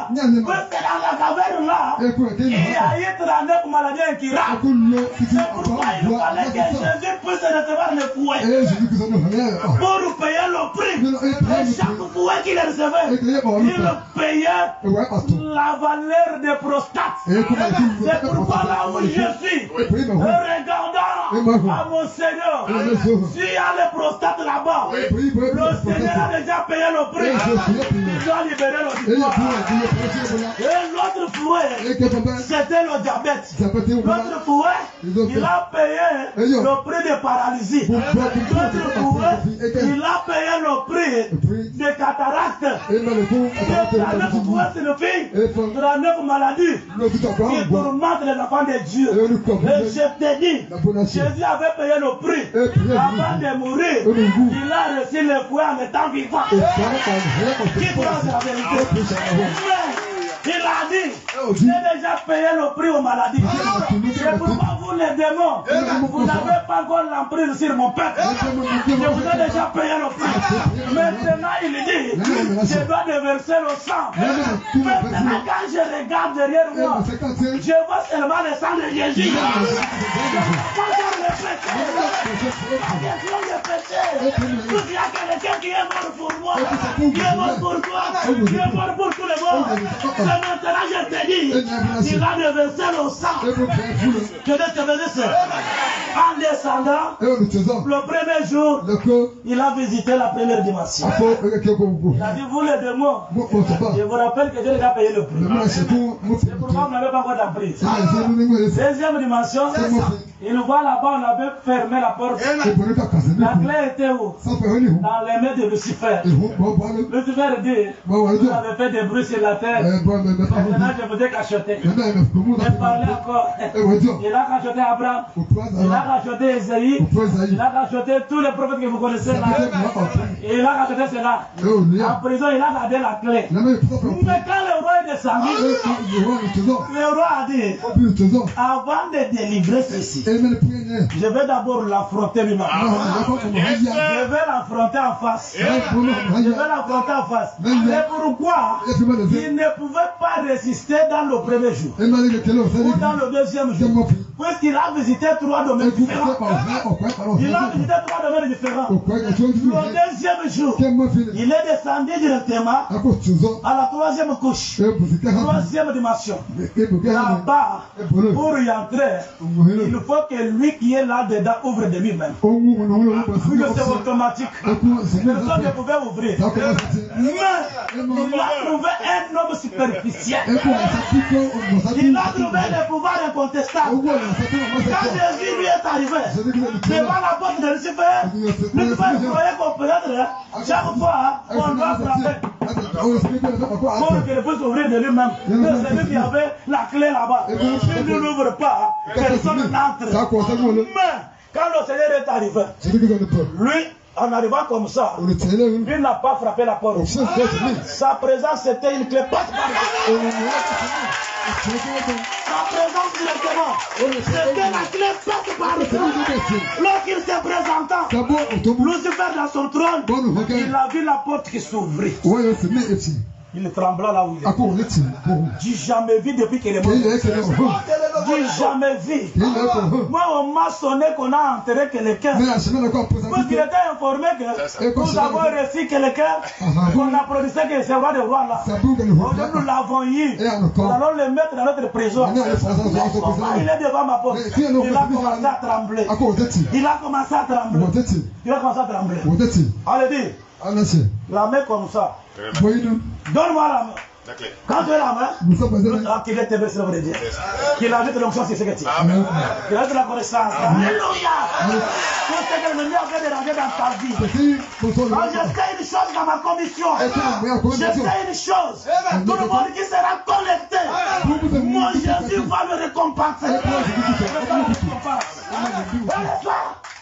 Parce que dans la caverne là, il y a eu 39 maladies incurables. C'est pourquoi il fallait que Jésus puisse recevoir le fouet. Pour payer le prix. Et chaque fouet qu'il recevait, il payait la valeur des prostates. C'est pourquoi là où je suis, regardant à mon Seigneur. S'il y a les prostates là-bas, le Seigneur a déjà payé le prix. Il doit libérer l'auditoire. Et l'autre fouet, c'était le diabète. L'autre fouet, il a payé le prix de paralysie. L'autre fouet, il a payé le prix de cataracte. La 9 fouet, c'est le fille de la 9 maladie qui tourmente les enfants de Dieu. Et je te dis, Jésus avait payé le prix avant de mourir. Il a reçu le fouet en étant vivant. Qui croit la vérité? Il a dit, j'ai déjà payé le prix aux maladies. C'est pourquoi vous les démons, vous n'avez pas encore l'emprise sur mon peuple. Je vous ai déjà payé le prix. Maintenant, il dit, je dois déverser le sang. Maintenant, quand je regarde derrière moi, je vois seulement le sang de Jésus. Je vois pas le péché. La question de péché. Il y a quelqu'un qui est mort pour moi, qui est mort pour toi, qui est mort pour tout le monde. Maintenant, je te dis, il a déversé le sang. Je vais te dire ça. En descendant, le premier jour, il a visité la première dimension. Il a dit, vous les démons, je vous rappelle que Dieu a payé le prix. C'est pourquoi vous n'avez pas encore d'emprise. Deuxième dimension, il voit là-bas, on avait fermé la porte. La clé était où? Dans les mains de Lucifer. Lucifer dit, vous avez fait des bruits sur la terre. Maintenant, je vous ai cacheté. Je parlais encore. Il a cacheté Abraham. Il a cacheté Isaïe. Il a cacheté tous les prophètes que vous connaissez là. Et il a cacheté cela. En prison, il a gardé la clé. Mais quand le roi est descendu, le roi a dit, avant de délivrer ceci, je vais d'abord l'affronter lui-même. Je vais l'affronter en face. Je vais l'affronter en face. C'est pourquoi il ne pouvait pas résister dans le premier jour ou dans le deuxième jour, puisqu'il a visité 3 domaines différents. Il a visité 3 domaines différents. Le deuxième jour, il est descendu directement à la 3e couche, 3e dimension. Là-bas, pour y entrer, il faut que lui qui est là-dedans ouvre de lui-même. Vu que c'est automatique, personne ne pouvait ouvrir. Mais il a trouvé un homme superficiel. Il a trouvé le pouvoir incontestable. Quand Jésus lui est arrivé devant la porte de Lucifer, Lucifer croyait qu'on peut être chaque fois on doit frapper pour qu'il puisse ouvrir de lui-même. C'est lui qui avait la clé là-bas. S'il ne l'ouvre pas, personne n'entre. Mais quand le Seigneur est arrivé, lui, en arrivant comme ça, lui n'a pas frappé la porte. Sa présence était une clé passe-partout. Sa présence directement, c'était la clé passe-partout. Lorsqu'il s'est présentant, Lucifer dans son trône, il a vu la porte qui s'ouvrit. Il trembla là où il était. J'ai jamais vu depuis qu'il est mort. J'ai jamais vu. Moi, on m'a sonné qu'on a enterré quelqu'un. Parce qu'il était informé que nous avons reçu quelqu'un, qu'on applaudissait que c'est le roi des rois là. Nous l'avons eu. Nous allons le mettre dans notre prison. Il est devant ma porte. Il a commencé à trembler. Il a commencé à trembler. Il a commencé à trembler. Allez, dis. La main comme ça. Donne-moi la main. Quand tu as la main, qu'il est élevé sur le Dieu. Qu'il a vu de l'onction sur ce que tu as. Qu'il a vu de la connaissance. Alléluia. Tout ce que l'ennemi a fait déranger dans ta vie. Quand je sais une chose dans ma commission, je sais une chose. Tout le monde qui sera connecté, mon Jésus va le récompenser.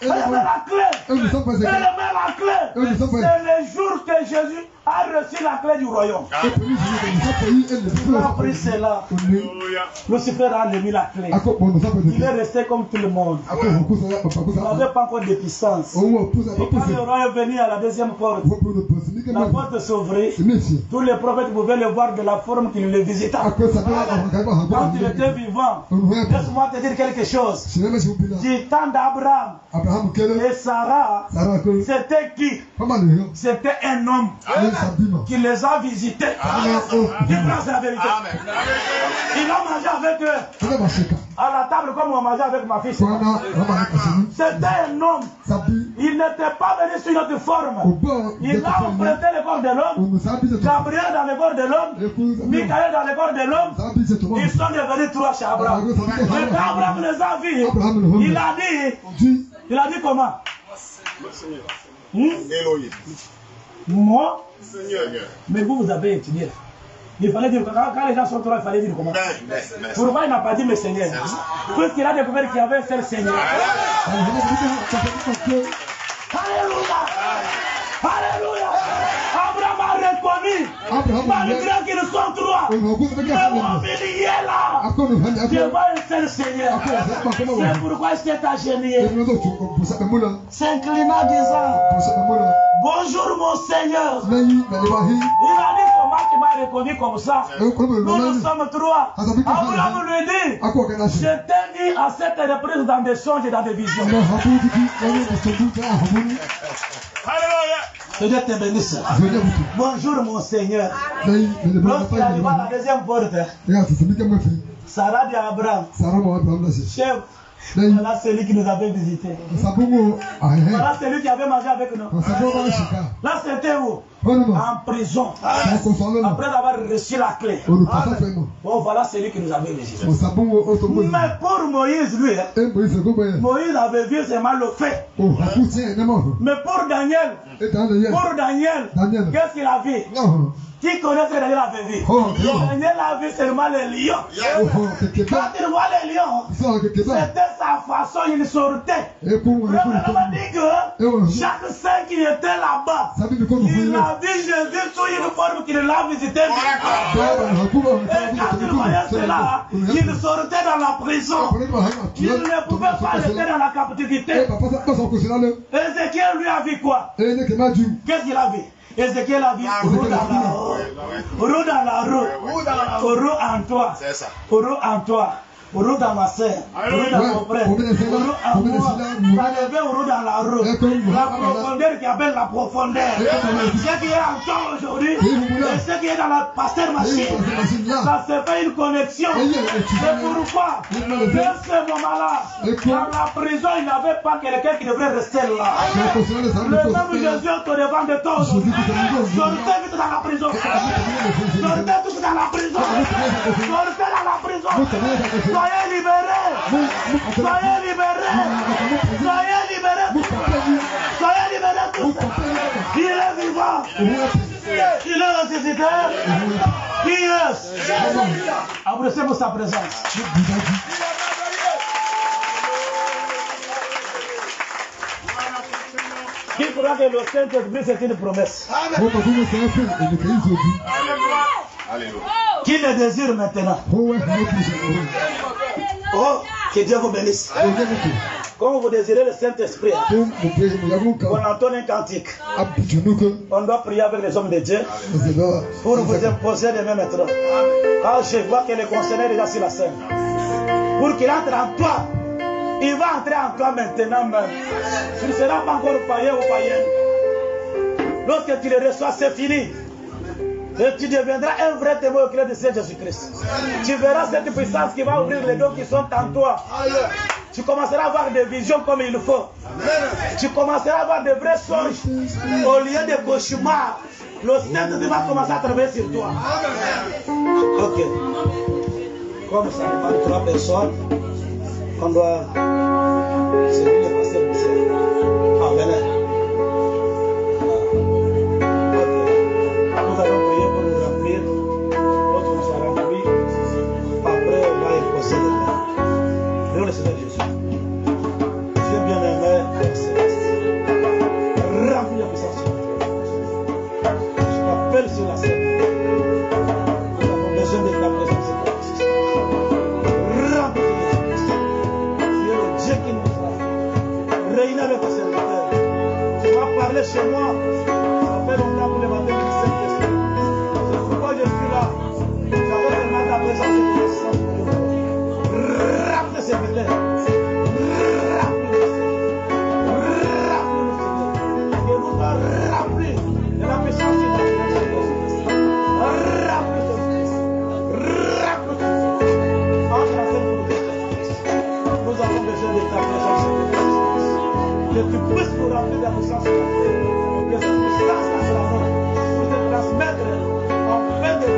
Elle met la clé. Elle met la clé. C'est le jour que Jésus a reçu la clé du royaume. Il a pris cela. Lucifer a mis la clé. Il est resté comme tout le monde. Il n'avait pas encore de puissance. Et quand le roi est venu à la deuxième porte, la porte s'ouvrit. Tous les prophètes pouvaient le voir de la forme qu'il le visitait. Quand il était vivant, laisse-moi te dire quelque chose. Du temps d'Abraham et Sarah, c'était qui? C'était un homme qui les a visités. Qui pense la vérité? Il a mangé avec eux. à la table comme on mangeait avec ma fille. C'était un homme. Il n'était pas venu sur notre forme. Il a emprunté le corps de l'homme. Gabriel dans le corps de l'homme. Michael dans le corps de l'homme. Ils sont devenus trois chez Abraham. Et quand Abraham les a vus, il a dit comment? Moi? Mais vous avez étudié. Il fallait dire, quand les gens sont trois, il fallait dire comment? Pourquoi il n'a pas dit mes seigneurs? Puisqu'il a découvert qu'il y avait un seul Seigneur. Alléluia! Alléluia! Abraham a reconnu, malgré qu'ils sont trois, le mobilier là, devant un seul Seigneur. C'est pourquoi il s'est agenouillé, s'inclinant disant, bonjour mon Seigneur. Il a dit comment tu m'as reconnu comme ça. Nous sommes trois. Abraham lui dit, je t'ai dit à cette reprise dans des songes et dans des visions. Alléluia. Que Dieu te bénisse. Bonjour mon Seigneur. Lorsqu'il arrive à la deuxième porte, Sarah dit à Abraham, chef, voilà celui qui nous avait visité. Voilà celui qui avait mangé avec nous. Là c'était où? En prison. Après avoir reçu la clé. Bon, voilà celui qui nous avait visité. Mais pour Moïse, lui, Moïse avait vu seulement le fait. Mais pour Daniel, qu'est-ce qu'il a vu? Qui connaît ce que Daniel avait vu? Daniel a vu seulement les lions. Quand il voit les lions, c'était sa façon, il sortait. Le Révérend dit que chaque saint qui était là-bas, il a vu Jésus sous une forme qu'il l'a visité. Et quand il voyait cela, il sortait dans la prison. Il ne pouvait pas rester dans la captivité. Ézéchiel lui a vu quoi? Qu'est-ce qu'il a vu? Ézéchiel a vu roue dans la roue, roue en toi, roue en toi, roue dans ma sœur, roue dans mon frère, roue en moi, ça devait roue dans la roue, la profondeur qui appelle la profondeur, ce qui est en toi aujourd'hui, et ce qui est dans la pasteur machine, ça se fait une connexion. C'est pourquoi, dès ce moment-là, dans la prison, il n'y avait pas quelqu'un qui devrait rester là. Le même Jésus est au devant de toi aujourd'hui. Sortez vite dans la prison. Sortez tous dans la prison. Sortez dans la prison. Soyez libérés. Soyez libérés. Soyez libérés. Soyez libérés tous. Il est vivant. Il est ressuscité. Qui est? Appréciez-vous sa présence. Qui pourra que le Saint-Esprit c'est une promesse? Qui le désire maintenant? Oh, que Dieu vous bénisse. Quand vous désirez le Saint-Esprit, on entonne un cantique. On doit prier avec les hommes de Dieu pour vous imposer les mêmes méthodes. Quand je vois que le concerneur est déjà sur la scène, pour qu'il entre en toi, il va entrer en toi maintenant même. Tu ne seras pas encore païen ou païenne. Lorsque tu le reçois, c'est fini. Et tu deviendras un vrai témoin au cœur de Seigneur Jésus-Christ. Tu verras cette puissance qui va ouvrir les dons qui sont en toi. Tu commenceras à avoir des visions comme il faut. Tu commenceras à avoir de vrais songes au lieu de cauchemars. Le Saint-Esprit va commencer à travailler sur toi. Ok. Comme ça dépend de 3 personnes, on doit se dépasser le ciel. Ah, venez. Nous allons prier pour nous remplir. L'autre nous sera rempli. Après, on va imposer les mains. Nous le Seigneur Jésus. Dieu bien-aimé, Père Céleste. Remplis la puissance sur toi. Je t'appelle sur la scène. Nous avons besoin de ta présence et de ta assistance. Remplis la puissance. Tu es le Dieu qui nous a. Réunis avec ta serviteur. Tu m'as parlé chez moi. Ça fait longtemps pour les matins du Saint-Esprit. C'est pourquoi je suis là. J'avais vraiment ta présence et ta puissance pour nous. Remplis le serviteur. Remplis de la puissance de la Jésus-Christ. Remplis de Christ. Remplis de Christ. Entre la scène pour nous. tu puisses nous remplir de puissance sur la terre. Que cette puissance soit la main pour te transmettre en fin de vie.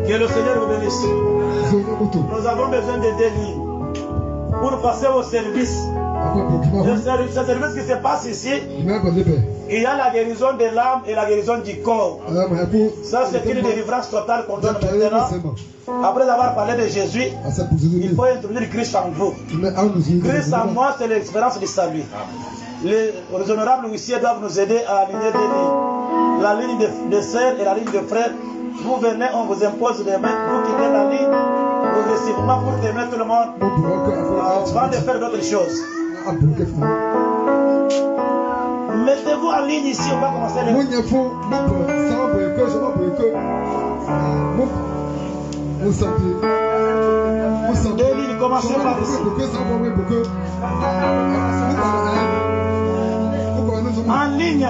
Que le Seigneur vous bénisse. Nous avons besoin de 2 lignes pour passer au service. Le service qui se passe ici, il y a la guérison de l'âme et la guérison du corps. Ça, c'est une délivrance totale qu'on donne maintenant. Après avoir parlé de Jésus, il faut introduire Christ en vous. Christ en moi, c'est l'expérience du salut. Les honorables huissiers doivent nous aider à aligner 2 lignes. La ligne de sœurs et la ligne de frères. Vous venez, on vous impose les mains, vous quittez la ligne progressivement pour aimer tout le monde avant de faire d'autres choses. Mettez-vous en ligne ici, on va commencer les lignes. Commencez par ici. En ligne.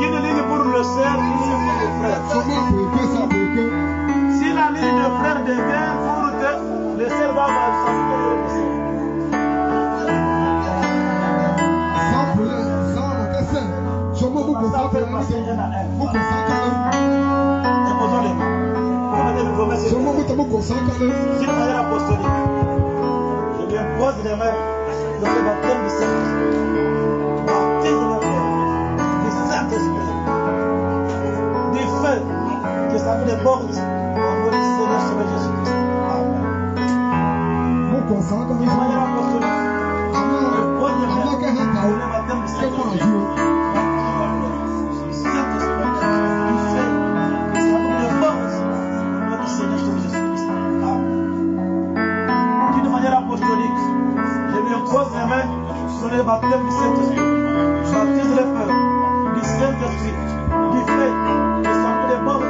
Une ligne pour le sœur, une ligne pour le frère. Si la ligne de frère devient courte, le sœur va s'appliquer le sœur. Déposons les mains. C'est une manière apostolique. Je lui impose les mains dans le baptême du Saint-Esprit. Baptême de du Saint-Esprit. Du feu que ça nous déborde au nom du Seigneur Sauveur Jésus-Christ. Amen. D'une manière apostolique. Je pose les mains dans le baptême du Saint-Esprit. Pose les mains sur le baptême du Saint-Esprit. Baptise le feu du Saint-Esprit, du feu, du sang des morts,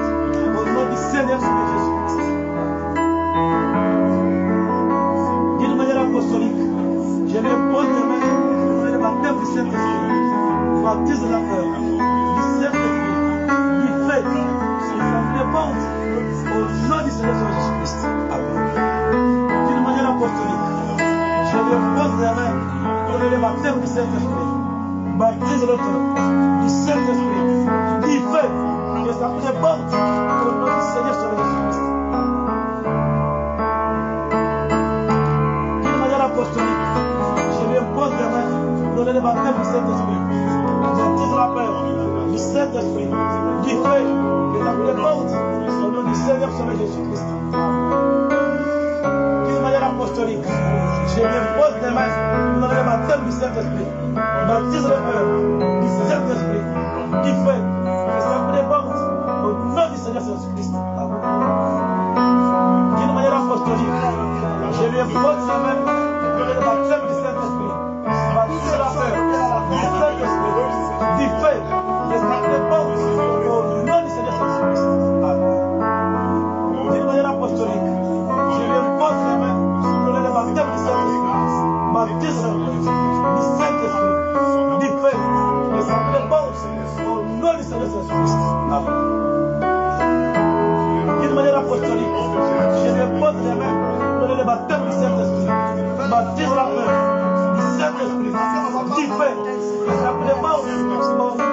au nom du Seigneur Jésus-Christ. D'une manière apostolique, je lui pose les mains sur le baptême du Saint-Esprit. Baptise le feu du Saint-Esprit, du feu, du sang des morts, au nom du Seigneur Jésus-Christ. Amen. D'une manière apostolique, je lui pose les mains pour le baptême du Saint-Esprit. Baptise l'autre du Saint-Esprit, du feu, que ça vous déborde au nom du Seigneur sur Jésus-Christ. D'une manière apostolique, je lui pose les mains pour le baptême du Saint-Esprit. Baptise la peur du Saint-Esprit, du feu, que ça vous déborde au nom du Seigneur sur Jésus-Christ. D'une manière apostolique, je lui pose les mains dans le baptême du Saint-Esprit. Baptise le feu du Saint-Esprit, du feu, que ça vous déborde au nom du Seigneur Jésus-Christ. D'une manière apostolique, je lui pose les mains dans le baptême du Saint-Esprit. Baptise le feu du Saint-Esprit, du feu, que ça vous déborde au nom du Seigneur Jésus-Christ. D'une manière apostolique, je lui pose les mains dans le baptême du Saint-Esprit. Baptise le feu du Saint-Esprit, du feu, que ça vous déborde au nom du Seigneur Jésus-Christ. Amen. D'une manière apostolique, je lui pose les mains dans le baptême du Saint-Esprit. Baptise la feu du Saint-Esprit, du feu, que ça vous déborde au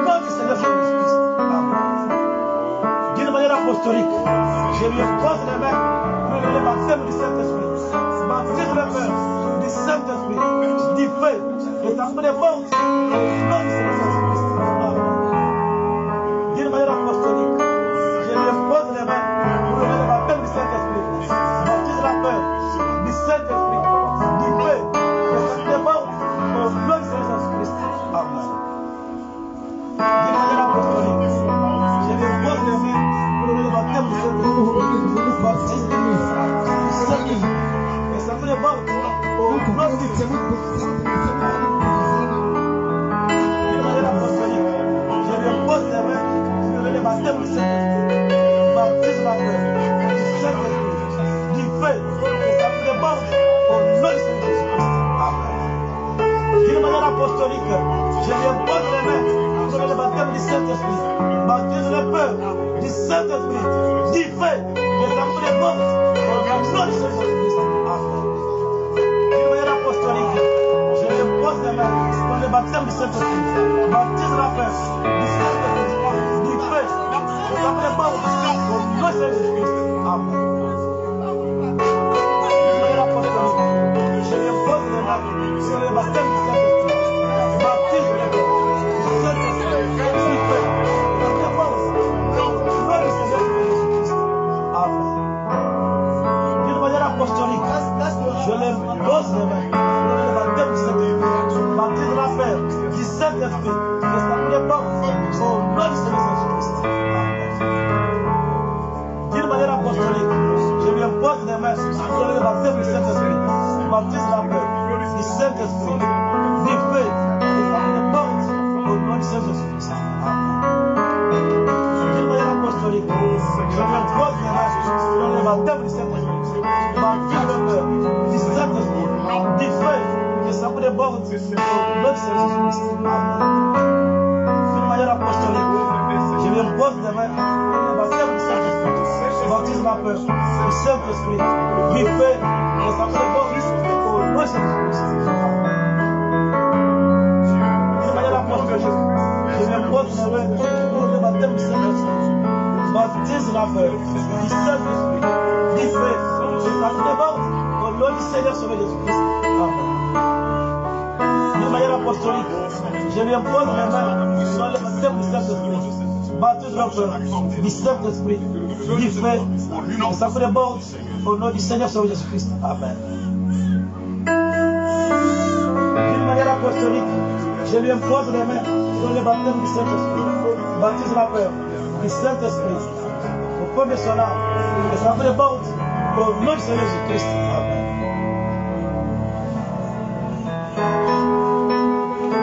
nom du Seigneur Jésus-Christ. Amen. D'une manière apostolique, je lui pose les mains dans le baptême du Saint-Esprit. Baptise le feu du Saint-Esprit, du feu, que ça vous déborde au nom du Seigneur Jésus-Christ. D'une manière apostolique, je lui pose les mains pour le baptême du Saint-Esprit. Baptise la peur du Saint-Esprit, du feu, que ça vous déborde au nom du Seigneur Jésus-Christ. Amen. D'une manière apostolique, je lui pose les mains pour le baptême du Saint-Esprit. Baptise le feu du Saint-Esprit, que ça vous déborde au nom du Seigneur Jésus-Christ. D'une manière apostolique, je lui pose les mains sur le baptême du Saint-Esprit. Baptise la peur du Saint-Esprit, du feu, que ça vous déborde au nom du Seigneur Jésus-Christ. Amen. D'une manière apostolique, Je lui impose les mains sur le baptême du Saint-Esprit. Baptise le peuple du Saint-Esprit, du feu, des amours des morts, au nom de Jésus-Christ. Amen. D'une manière apostolique, je lui impose les mains sur le baptême du Saint-Esprit. Baptise la paix du Saint-Esprit, du feu, des amours des morts, au nom de Jésus-Christ. Amen. D'une manière apostolique, je lui impose les mains sur le baptême du Saint-Esprit. Baptise le peuple du Saint-Esprit, du feu, des amours des morts. D'une manière apostolique, je les pose les mains sur le baptême du Saint-Esprit, baptise la paix du Saint-Esprit, les amours des morts, au nom du Seigneur Jésus-Christ. D'une manière apostolique, je lui impose les mains sur le baptême du Saint-Esprit, baptise la paix du Saint-Esprit, du feu, des amours des morts, au nom du Seigneur Jésus-Christ. D'une manière apostolique, je lui impose les mains sur le baptême du Saint-Esprit, baptise le peuple du Saint-Esprit, du feu, des amours des morts, au nom du Seigneur Jésus-Christ. Amen. D'une manière apostolique, je lui impose les mains sur le baptême du Saint-Esprit, baptise la peur du Saint-Esprit, du feu, des amours des morts, au nom de Jésus-Christ. D'une manière apostolique, je lui impose les mains sur le baptême du Saint-Esprit, baptise la peur du Saint-Esprit, du feu, des amours des morts, au nom du Seigneur Sauveur Jésus-Christ. Amen. D'une manière apostolique, je lui impose mes mains sur le baptême du Saint-Esprit, baptise la peur du Saint-Esprit, du feu, des amours des morts, au nom du Seigneur Sauveur Jésus-Christ. Amen. D'une manière apostolique, je lui impose les mains sur le baptême du Saint-Esprit, baptise la peur du Saint-Esprit, au fond de son âme, des amours des morts, au nom du Seigneur Jésus-Christ. Amen.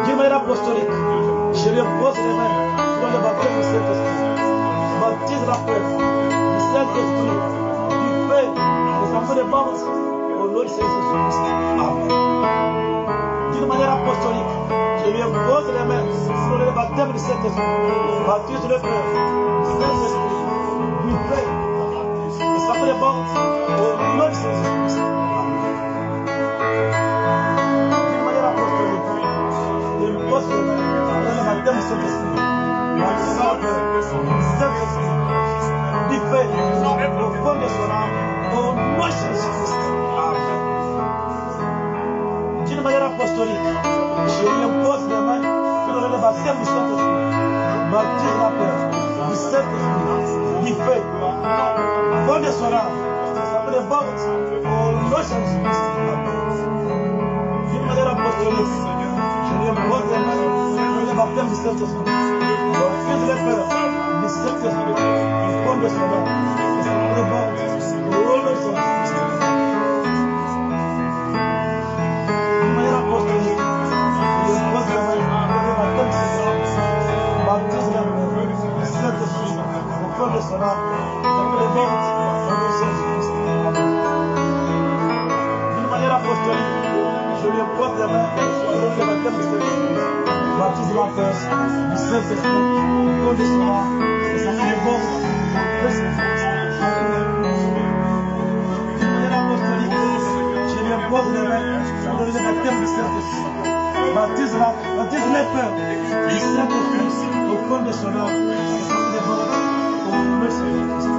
D'une manière apostolique, je lui impose les mains sur le baptême du Saint-Esprit, baptise la peur du Saint-Esprit, du feu, des amours des morts, au nom du Seigneur Jésus-Christ. Amen. D'une manière apostolique, je lui impose les mains sur le baptême du Saint-Esprit, baptise le feu du Saint-Esprit, du feu, des amours des morts, au nom du Seigneur Jésus-Christ. D'une manière apostolique, je lui impose les mains sur le baptême du Saint-Esprit, baptise la peur du Saint-Esprit, du feu, au fond de son âme, au nom de Jésus-Christ. Amen. D'une manière apostolique, je lui impose les mains sur le baptême du Saint-Esprit, baptise la peur du Saint-Esprit, du feu, au fond de son âme, ça peut les morts, au nom de Jésus-Christ. D'une manière apostolique, je lui impose les mains sur le baptême du Saint-Esprit, baptise les peurs du Saint-Esprit, au fond de son âme, ça peut les morts, au nom de Jésus-Christ. D'une manière apostolique, je lui impose les mains sur le baptême du Saint-Esprit, baptise les peurs du Saint-Esprit, au fond de son âme, ça peut les morts, au nom de Jésus-Christ. D'une manière apostolique, je lui impose les mains sur le baptême du Saint-Esprit, baptise la peur du Saint-Esprit, au fond de son âme, et ça peut les morts, au nom de Jésus-Christ. D'une manière apostolique, je lui impose les mains sur le baptême du Saint-Esprit, baptise les peurs du Saint-Esprit, au fond de son âme, et ça peut les morts, au nom de Jésus-Christ.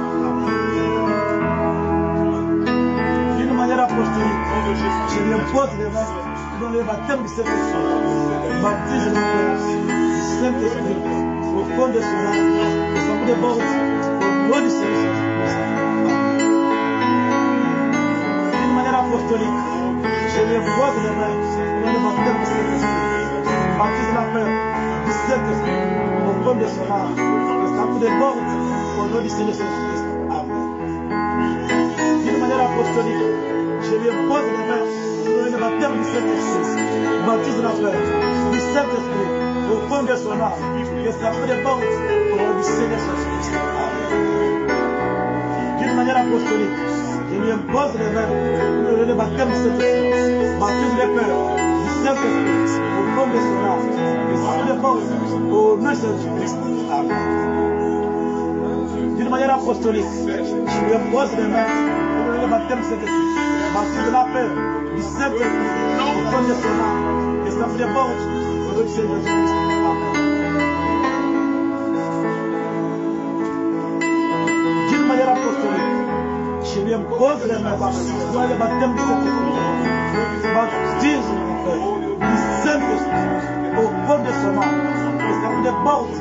D'une manière apostolique, je lui impose les mains dans le baptême du Saint-Esprit, baptise le peur du Saint-Esprit, au fond de son âme, et ça peut les morts, au nom du Seigneur Jésus-Christ. D'une manière apostolique, je lui impose les mains dans le baptême du Saint-Esprit, baptise la peur du Saint-Esprit, au fond de son âme, et ça peut les morts, au nom du Seigneur Jésus-Christ. Amen. D'une manière apostolique, je lui impose les mains sur le baptême du Saint-Esprit, baptise la peur du Saint-Esprit, au fond de son âme, et ça peut les morts, au nom du Seigneur Jésus-Christ. Amen. D'une manière apostolique, je lui impose les mains sur le baptême du Saint-Esprit, baptise les peurs du Saint-Esprit, au nom de son âme, que ça me porte au nom de Jésus-Christ. Amen. D'une manière apostolique, je lui impose les mains pour le baptême de Saint-Esprit, baptême de la paix, du Saint-Esprit, au nom de son âme, que ça me porte au nom de Jésus-Christ. Amen. D'une manière apostolique, je lui impose les mains pour le baptême du Saint-Esprit, baptise du Saint-Esprit, au nom de son âme, que ça me porte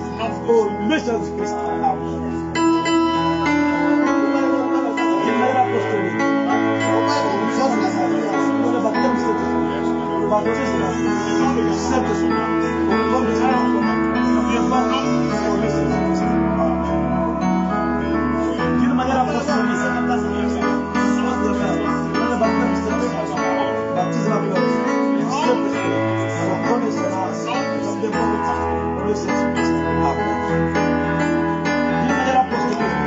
au nom de Jésus-Christ. Amen. Apostolique. Pour le baptême du Saint-Esprit, le baptême du Saint-Esprit, au nom de Jésus-Christ. D'une manière apostolique, pour le baptême du Saint-Esprit, baptise la paix du Saint-Esprit, au nom de Jésus-Christ. Amen. D'une manière apostolique,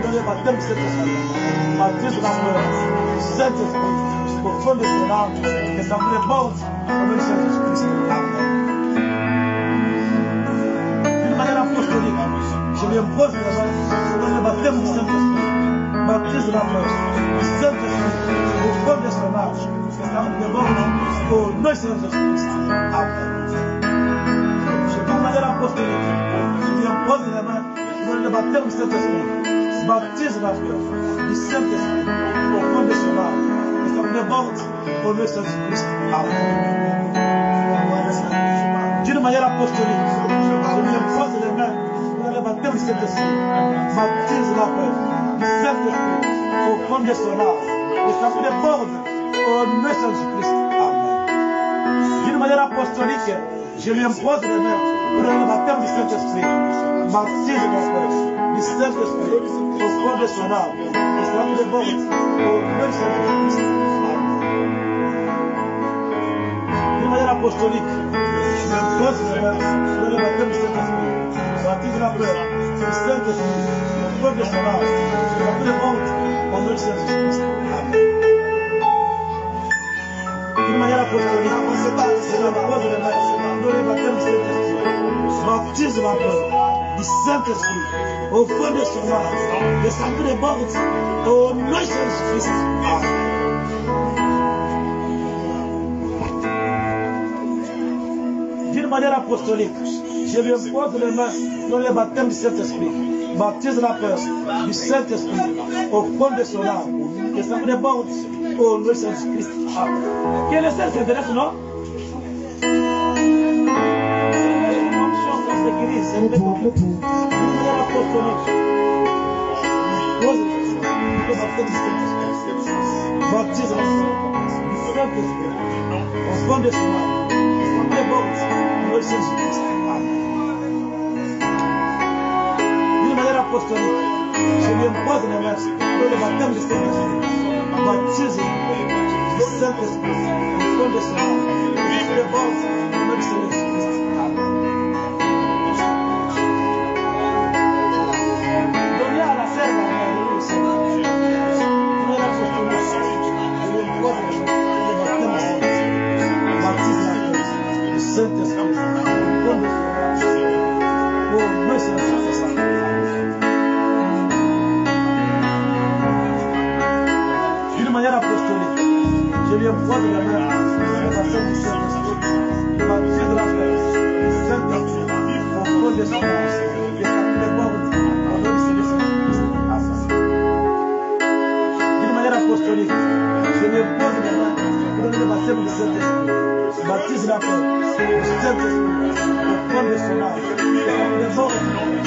pour le baptême du Saint-Esprit, baptise la paix du Saint-Esprit, au fond de son âme, que ça me porte au nom de Jésus-Christ. Amen. D'une manière apostolique, je lui impose le baptême du Saint-Esprit, baptise la paix du Saint-Esprit, au fond de son âme, que ça me porte au nom de Jésus-Christ. Amen. D'une manière apostolique, je lui impose les mains pour le baptême du Saint-Esprit, baptise la paix du Saint-Esprit, au fond de son âme, et ça me porte au nom de Jésus-Christ. Amen. D'une manière apostolique, je lui impose les mains pour le baptême du Saint-Esprit, baptise la paix du Saint-Esprit, au fond de son âme, et ça me porte au nom de Jésus-Christ. Amen. D'une manière apostolique, je lui impose les mains pour le baptême du Saint-Esprit, baptise la paix du Saint-Esprit, au fond de son âme, et ça me porte au nom de Jésus-Christ. Amen. D'une manière apostolique, je m'impose les mains pour le baptême du Saint-Esprit, baptise la paix du Saint-Esprit, au fond de son âme, et ça me porte au nom de Jésus-Christ. Amen. D'une manière apostolique, je m'impose les mains pour le baptême du Saint-Esprit, baptise la paix du Saint-Esprit, au fond de son âme, et ça me porte au nom de Jésus-Christ. Amen. D'une manière apostolique, je lui impose les mains pour le baptême du Saint-Esprit, baptise la paix du Saint-Esprit, au fond de son âme, et ça me porte au nom de Jésus-Christ. Amen. Quel est ce s'intéresse, non? C'est une manière apostolique. Baptise la Saint-Esprit, au fond de son âme, et porte au nom de Jésus-Christ. Amen. D'une manière apostolique, je lui impose les mains pour le baptême du Saint-Esprit, baptise du Saint-Esprit, au fond de son âme, et porte au nom de Jésus-Christ. Amen. D'une manière apostolique, je lui impose la main pour le baptême du Saint-Esprit, baptise la paix du Saint-Esprit, au fond de son âme, et ça me porte au nom de Jésus-Christ. Amen. D'une manière apostolique, je lui impose la main pour le baptême du Saint-Esprit, baptise la paix du Saint-Esprit, au fond de son âme, et ça me porte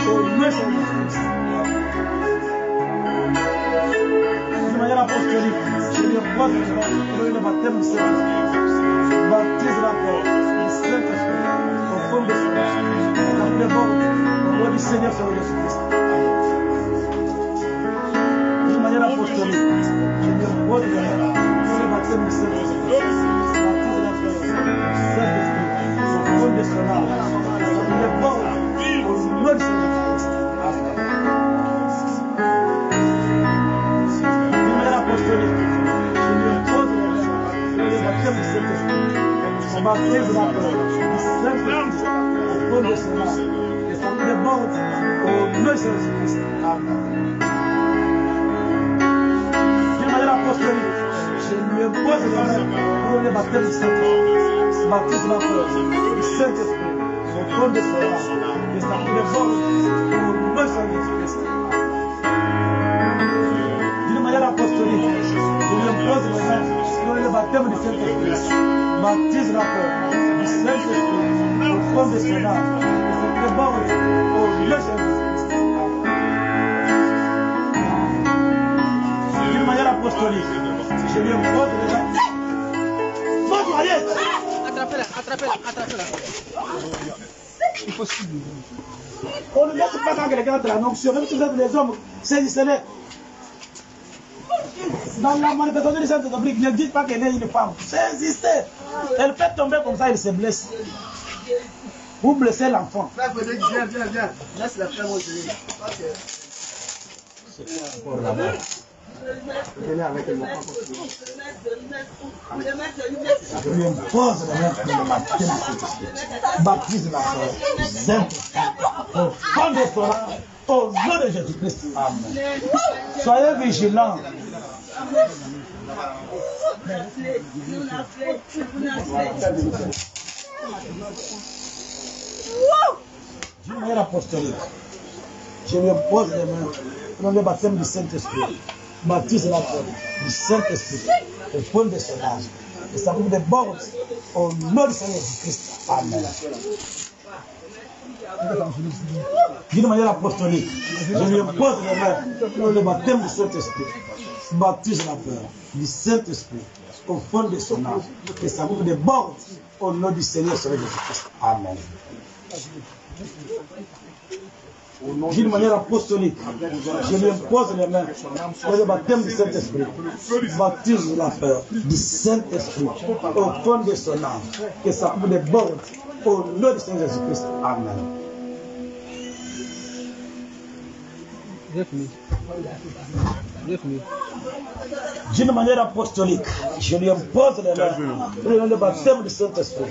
au nom de Jésus-Christ. D'une manière apostolique, je lui impose la main pour le baptême du Saint-Esprit, baptise la paix du Saint-Esprit, au fond de son âme, et ça me porte au nom du Seigneur Jésus-Christ. D'une manière apostolique, je lui impose la main pour le baptême du Saint-Esprit, baptise la paix du Saint-Esprit, au fond de son âme, et ça me porte au nom de Jésus-Christ. Amen. D'une manière apostolique, je lui impose la main pour le baptême du baptise la peur du Saint-Esprit, au fond de son âme, que ça me déborde au nom de Jésus-Christ. Amen. D'une manière apostolique, je lui impose la main pour le baptême du Saint-Esprit. Baptise la peur du Saint-Esprit, au fond de son âme, que ça me déborde au nom de Jésus-Christ. D'une manière apostolique, je lui impose la main pour le baptême du Saint-Esprit. Baptise la peur du Saint-Esprit au fond de son âme, que ça me déborde au nom de Jésus-Christ. D'une manière apostolique, je lui impose les mains. Bon, allez! Attrapez-la. Il faut suivre. On ne laisse pas quand quelqu'un entre la notion, même si vous êtes des hommes, saisissez-les. Dans la manifestation du Saint-Esprit, ne dites pas qu'elle est une femme. Saisissez. Elle fait tomber comme ça, il se blesse. Vous blessez l'enfant. Viens. Laisse la femme au genou. C'est quoi encore là-bas? Venez avec le mot. Je lui impose la main pour le baptême du Saint-Esprit. Baptise la foi, Saint-Esprit, au fond de son âme, au nom de Jésus-Christ. Amen. Soyez vigilants. D'une manière apostolique, je lui impose les mains pour le baptême du Saint-Esprit. Baptise la foi du Saint-Esprit au fond de son âme. Et ça vous déborde au nom du Seigneur Jésus-Christ. Amen. D'une manière apostolique, je lui impose les mains pour le baptême du Saint-Esprit. Baptise la peur du Saint-Esprit au fond de son âme. Et ça vous déborde au nom du Seigneur Jésus-Christ. Amen. D'une manière apostolique, je lui impose les mains pour le baptême du Saint-Esprit. Baptise la peur du Saint-Esprit au fond de son âme. Que ça vous déborde au nom du Seigneur Jésus-Christ. Amen. D'une manière apostolique, je lui impose les mains pour le baptême du Saint-Esprit.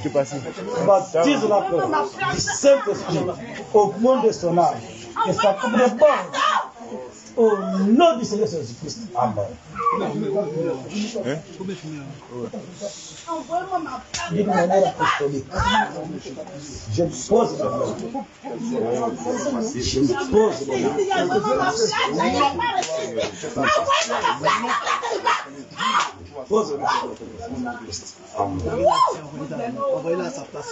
Baptise la peur du Saint-Esprit au fond de son âme. Que ça vous déborde au nom du Seigneur Jésus-Christ. Amen. D'une manière apostolique, je pose les mains. Je pose les mains. Pose les mains. Envoyez-la à sa place.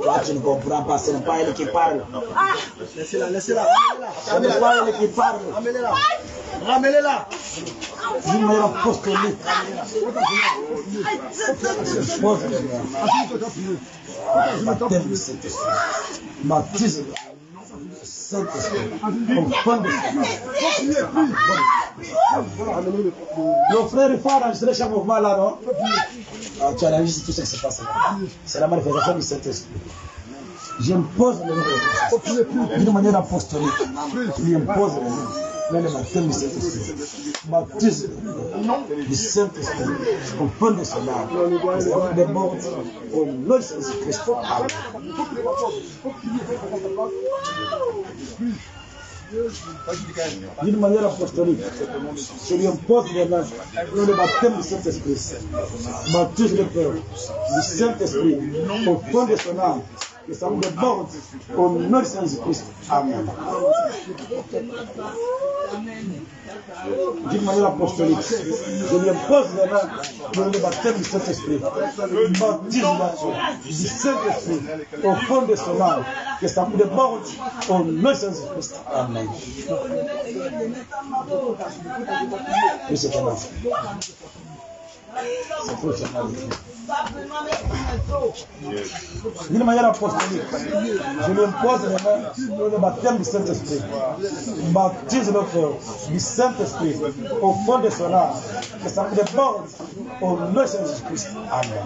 Toi, tu ne comprends pas, ce n'est pas elle qui parle. Laissez-la. Ce n'est pas elle qui parle. Ramenez-la. D'une manière apostolique. Je pose les mains. Baptême du Saint-Esprit. Baptise le Saint-Esprit. Au fond de nos frères, il faut enregistrer chaque mouvement là, non? Tu as enregistré tout ce qui se passe là. C'est la manifestation du Saint-Esprit. J'impose le nom d'une manière apostolique. Je impose le nom. Là, le baptême du Saint-Esprit. Baptise du Saint-Esprit au fond de son âme. On déborde au nom de Jésus-Christ. D'une manière apostolique, je lui impose les mains pour le baptême du Saint-Esprit. Baptise le cœur du Saint-Esprit au fond de son âme. Que ça me déborde au nom de Jésus-Christ. Amen. D'une manière apostolique, je lui impose les mains pour le baptême du Saint-Esprit. Baptise la foi du Saint-Esprit au fond de son âme. Que ça me déborde au nom de Jésus-Christ. Amen. Oui, c'est comme ça. C'est pour ça. D'une manière apostolique, je lui impose les mains pour le baptême du Saint-Esprit. Baptise le cœur du Saint-Esprit au fond de son âme. Que ça me déborde au nom de Jésus-Christ. Amen.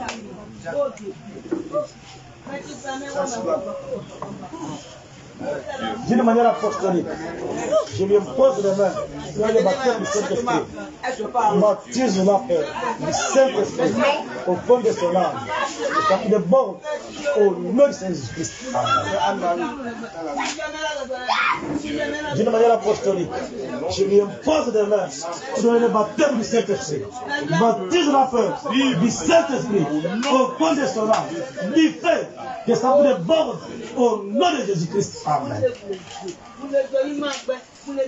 D'une manière apostolique, je lui impose les mains pour le baptême du Saint-Esprit. Baptise la paix du Saint-Esprit au fond de son âme, que ça déborde au nom de Jésus-Christ. Amen. D'une manière apostolique, je lui impose des mains pour donner le baptême du Saint-Esprit. Baptise la peur du Saint-Esprit au fond de son âme, du fait que ça déborde au nom de Jésus-Christ. Amen. D'une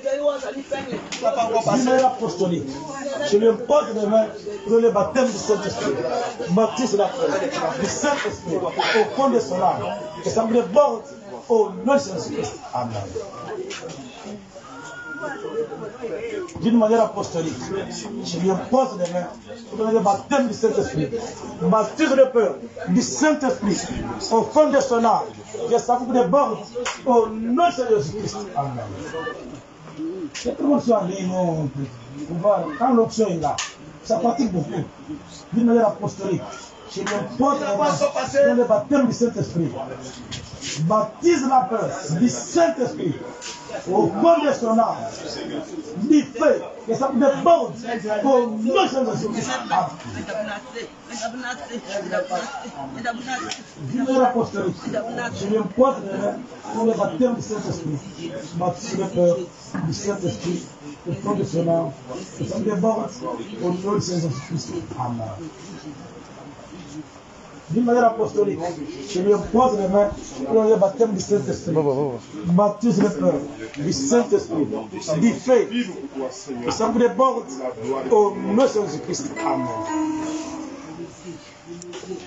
manière apostolique, je lui impose des mains pour le baptême du Saint-Esprit. Baptise la peur du Saint-Esprit au fond de son âme, que ça déborde au nom de Jésus-Christ. Amen. D'une manière apostolique, je lui impose les mains pour donner le baptême du Saint-Esprit. Baptise le peur du Saint-Esprit au fond de son âme, que ça vous déborde au nom de Jésus-Christ. Amen. Que tout le monde soit en ligne, quand l'option est là, ça pratique beaucoup. D'une manière apostolique, je lui impose les mains pour donner le baptême du Saint-Esprit. Baptise la peur du Saint-Esprit au fond de son âme, du fait que ça déborde au nom de Jésus-Christ. D'une manière apostolique, je lui impose les mains pour le baptême du Saint-Esprit. Baptise le peur du Saint-Esprit au fond de son âme, que ça déborde au nom de Jésus-Christ. Amen. D'une manière apostolique, je lui impose les mains pour le baptême du Saint-Esprit. Baptise le peur du Saint-Esprit, du fait que ça vous déborde au nom de Jésus-Christ. Amen.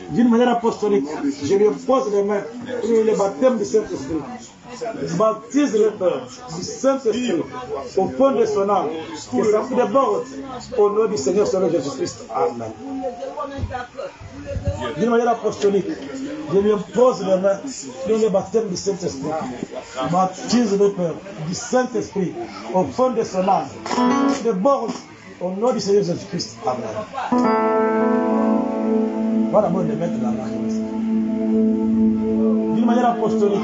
D'une manière apostolique, je lui impose les mains pour le baptême du Saint-Esprit. Baptise le peur du Saint-Esprit au fond de son âme, que ça vous déborde au nom du Seigneur Seigneur Jésus-Christ. Amen. D'une manière apostolique, je lui impose les mains pour le baptême du Saint-Esprit. Baptise le peur du Saint-Esprit au fond de son âme, qui déborde au nom du Seigneur Jésus-Christ. Amen. Voilà, moi, de mettre la main. D'une manière apostolique,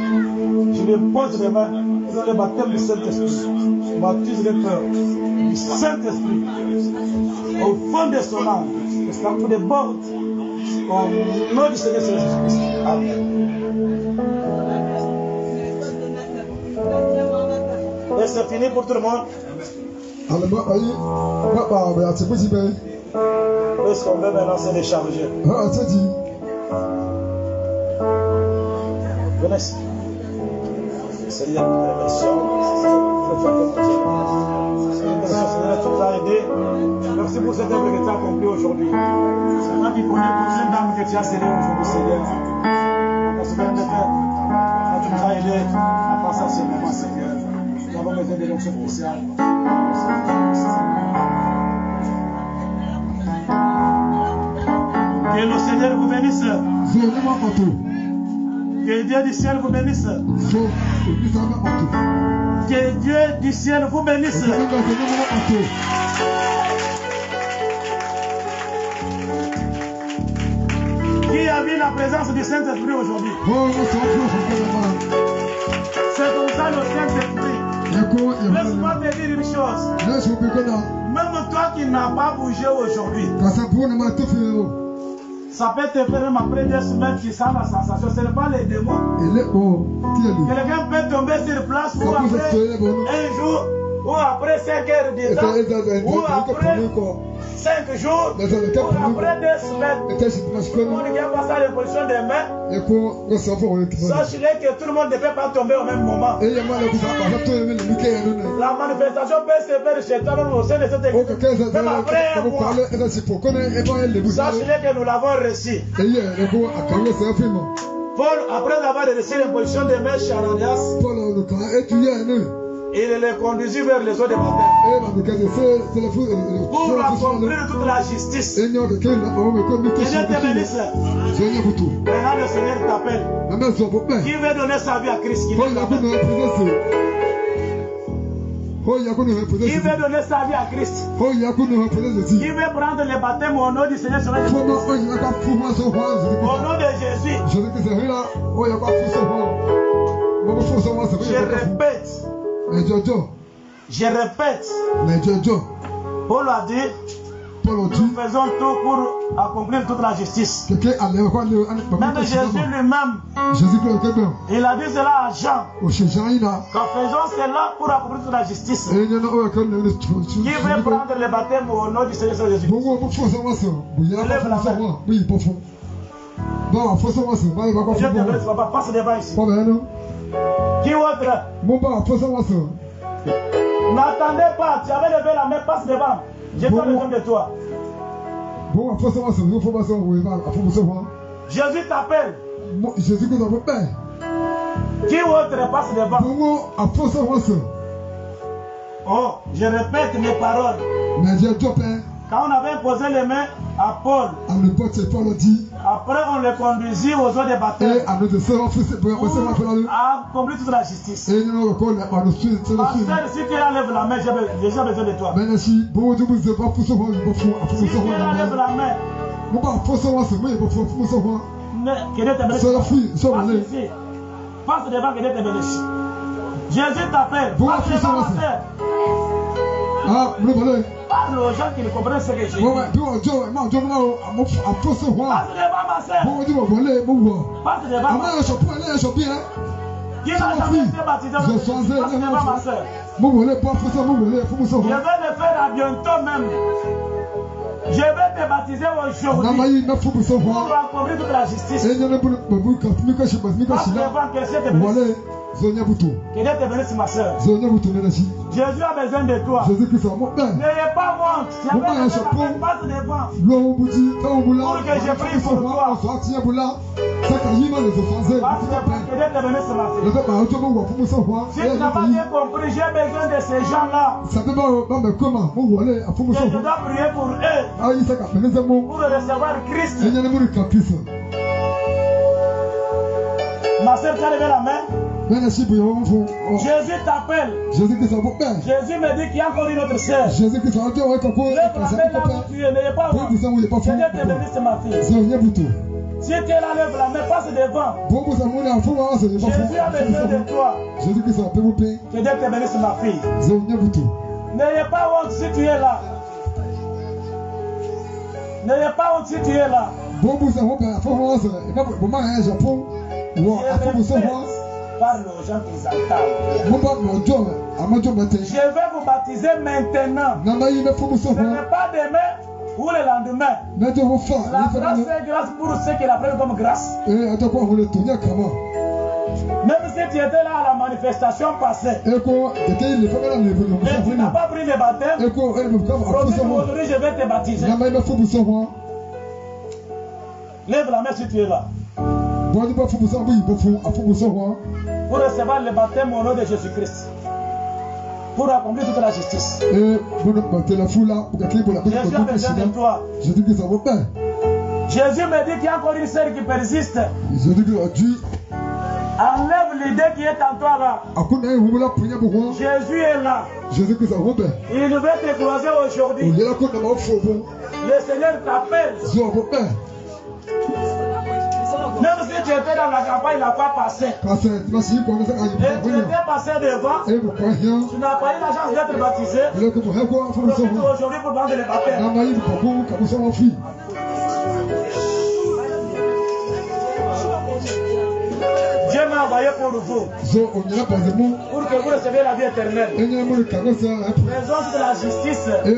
je lui impose les mains pour le baptême du Saint-Esprit. Baptise le peur du Saint-Esprit au fond de son âme, que ça vous déborde au nom du Seigneur Jésus-Christ. Amen. Et c'est fini pour tout le monde. Est-ce qu'on veut maintenant se décharger? Venez. Seigneur, Seigneur, tu nous as aidés. Merci pour cette œuvre que tu as accomplie aujourd'hui. Seigneur, tu connais toutes ces dames que tu as scellées aujourd'hui, Seigneur. Parce que tu nous as aidés à passer à ce moment, Seigneur. Nous avons besoin de l'onction spéciale. Que le Seigneur vous bénisse. Que Dieu du ciel vous bénisse. Que Dieu du ciel vous bénisse. Qui a vu la présence du Saint-Esprit aujourd'hui? C'est comme ça le Saint-Esprit. Laisse-moi te dire une chose. Même toi qui n'as pas bougé aujourd'hui, ça peut te faire même après 2 semaines qui sent la sensation. Ce n'est pas les démons. Quelqu'un peut tomber sur place ou après un jour, ou après 5 heures de temps, ou après 5 jours, ou après 2 semaines. On ne vient pas ça l'imposition des mains. Sachez que tout le monde ne peut pas tomber au même moment. La manifestation peut se faire chez toi même au sein de cette église. Même après un mois. Sachez que nous l'avons reçu. Paul, après avoir reçu l'imposition des mains chez Ananias, il les conduisit vers les eaux de baptême pour accomplir toute la justice. Que Dieu te bénisse. Maintenant le Seigneur t'appelle. Qui veut donner sa vie à Christ? Qui veut donner sa vie à Christ? Qui veut prendre le baptême au nom du Seigneur? Au nom de Jésus. Je répète. Paul a dit, nous faisons tout pour accomplir toute la justice. Même Jésus lui-même, il a dit cela à Jean. Qu'en faisant cela pour accomplir toute la justice. Qui veut prendre le baptême au nom du Seigneur Jésus? Lève la main. Je te laisse, papa, passe devant ici. Qui autre? N'attendez pas, tu avais levé la main, passe devant. J'ai pas besoin de toi. Jésus t'appelle. Qui autre passe devant? Oh, je répète mes paroles. Quand on avait imposé les mains à Paul, après on le conduisit aux eaux de baptême à accomplir toute la justice. Ma soeur, si tu enlèves la main, j'ai besoin de toi. Si tu enlèves la main, que Dieu te bénisse. Passe devant, que Dieu te bénisse. Jésus t'appelle. Passe devant, ma soeur. Parle aux gens qui ne comprennent ce que j'ai dit. Passe devant, ma soeur. Passe devant, ma soeur. Qui n'a jamais été baptisé? Passe devant, ma soeur. Je vais le faire à bientôt même. Je vais te baptiser aujourd'hui pour accomplir toute la justice. Passe devant, que Dieu te bénisse. Que Dieu te bénisse, ma soeur. Jésus a besoin de toi. N'ayez pas honte. Si tu as besoin de passe devant. Pour que je prie pour toi. Passe devant, que Dieu te bénisse, ma soeur. Si tu n'as pas bien compris, j'ai besoin de ces gens-là. Que je dois prier pour eux. Pour recevoir Christ. Ma soeur, tu as levé la main? Jésus t'appelle. Jésus me dit qu'il y a encore une autre sœur. Lève la main là où tu es. N'ayez pas honte. Que Dieu te bénisse, ma fille. Si tu es là, lève la main, passe devant. Jésus a besoin de toi. Que Dieu te bénisse, ma fille. N'ayez pas honte si tu es là. N'ayez pas honte si tu es là. Parle aux gens qui entendent. Je vais vous baptiser maintenant. Ce n'est pas demain ou le lendemain. La grâce est grâce pour ceux qui la prennent comme grâce. Même si tu étais là à la manifestation passée et tu n'as pas pris le baptême, aujourd'hui je vais te baptiser. Lève la main si tu es là. Pour recevoir le baptême au nom de Jésus-Christ. Pour accomplir toute la justice. Jésus a besoin de toi. Jésus me dit qu'il y a encore une sœur qui persiste. Enlève l'idée qui est en toi là. Jésus est là. Il veut te croiser aujourd'hui. Le Seigneur t'appelle. Même si tu étais dans la campagne, il n'a pas passé. Et tu étais passé devant. Tu n'as pas eu la chance d'être baptisé. Profite aujourd'hui pour prendre le baptême. Dieu m'a envoyé pour vous. Pour que vous receviez la vie éternelle. Faisons de la justice. Tu as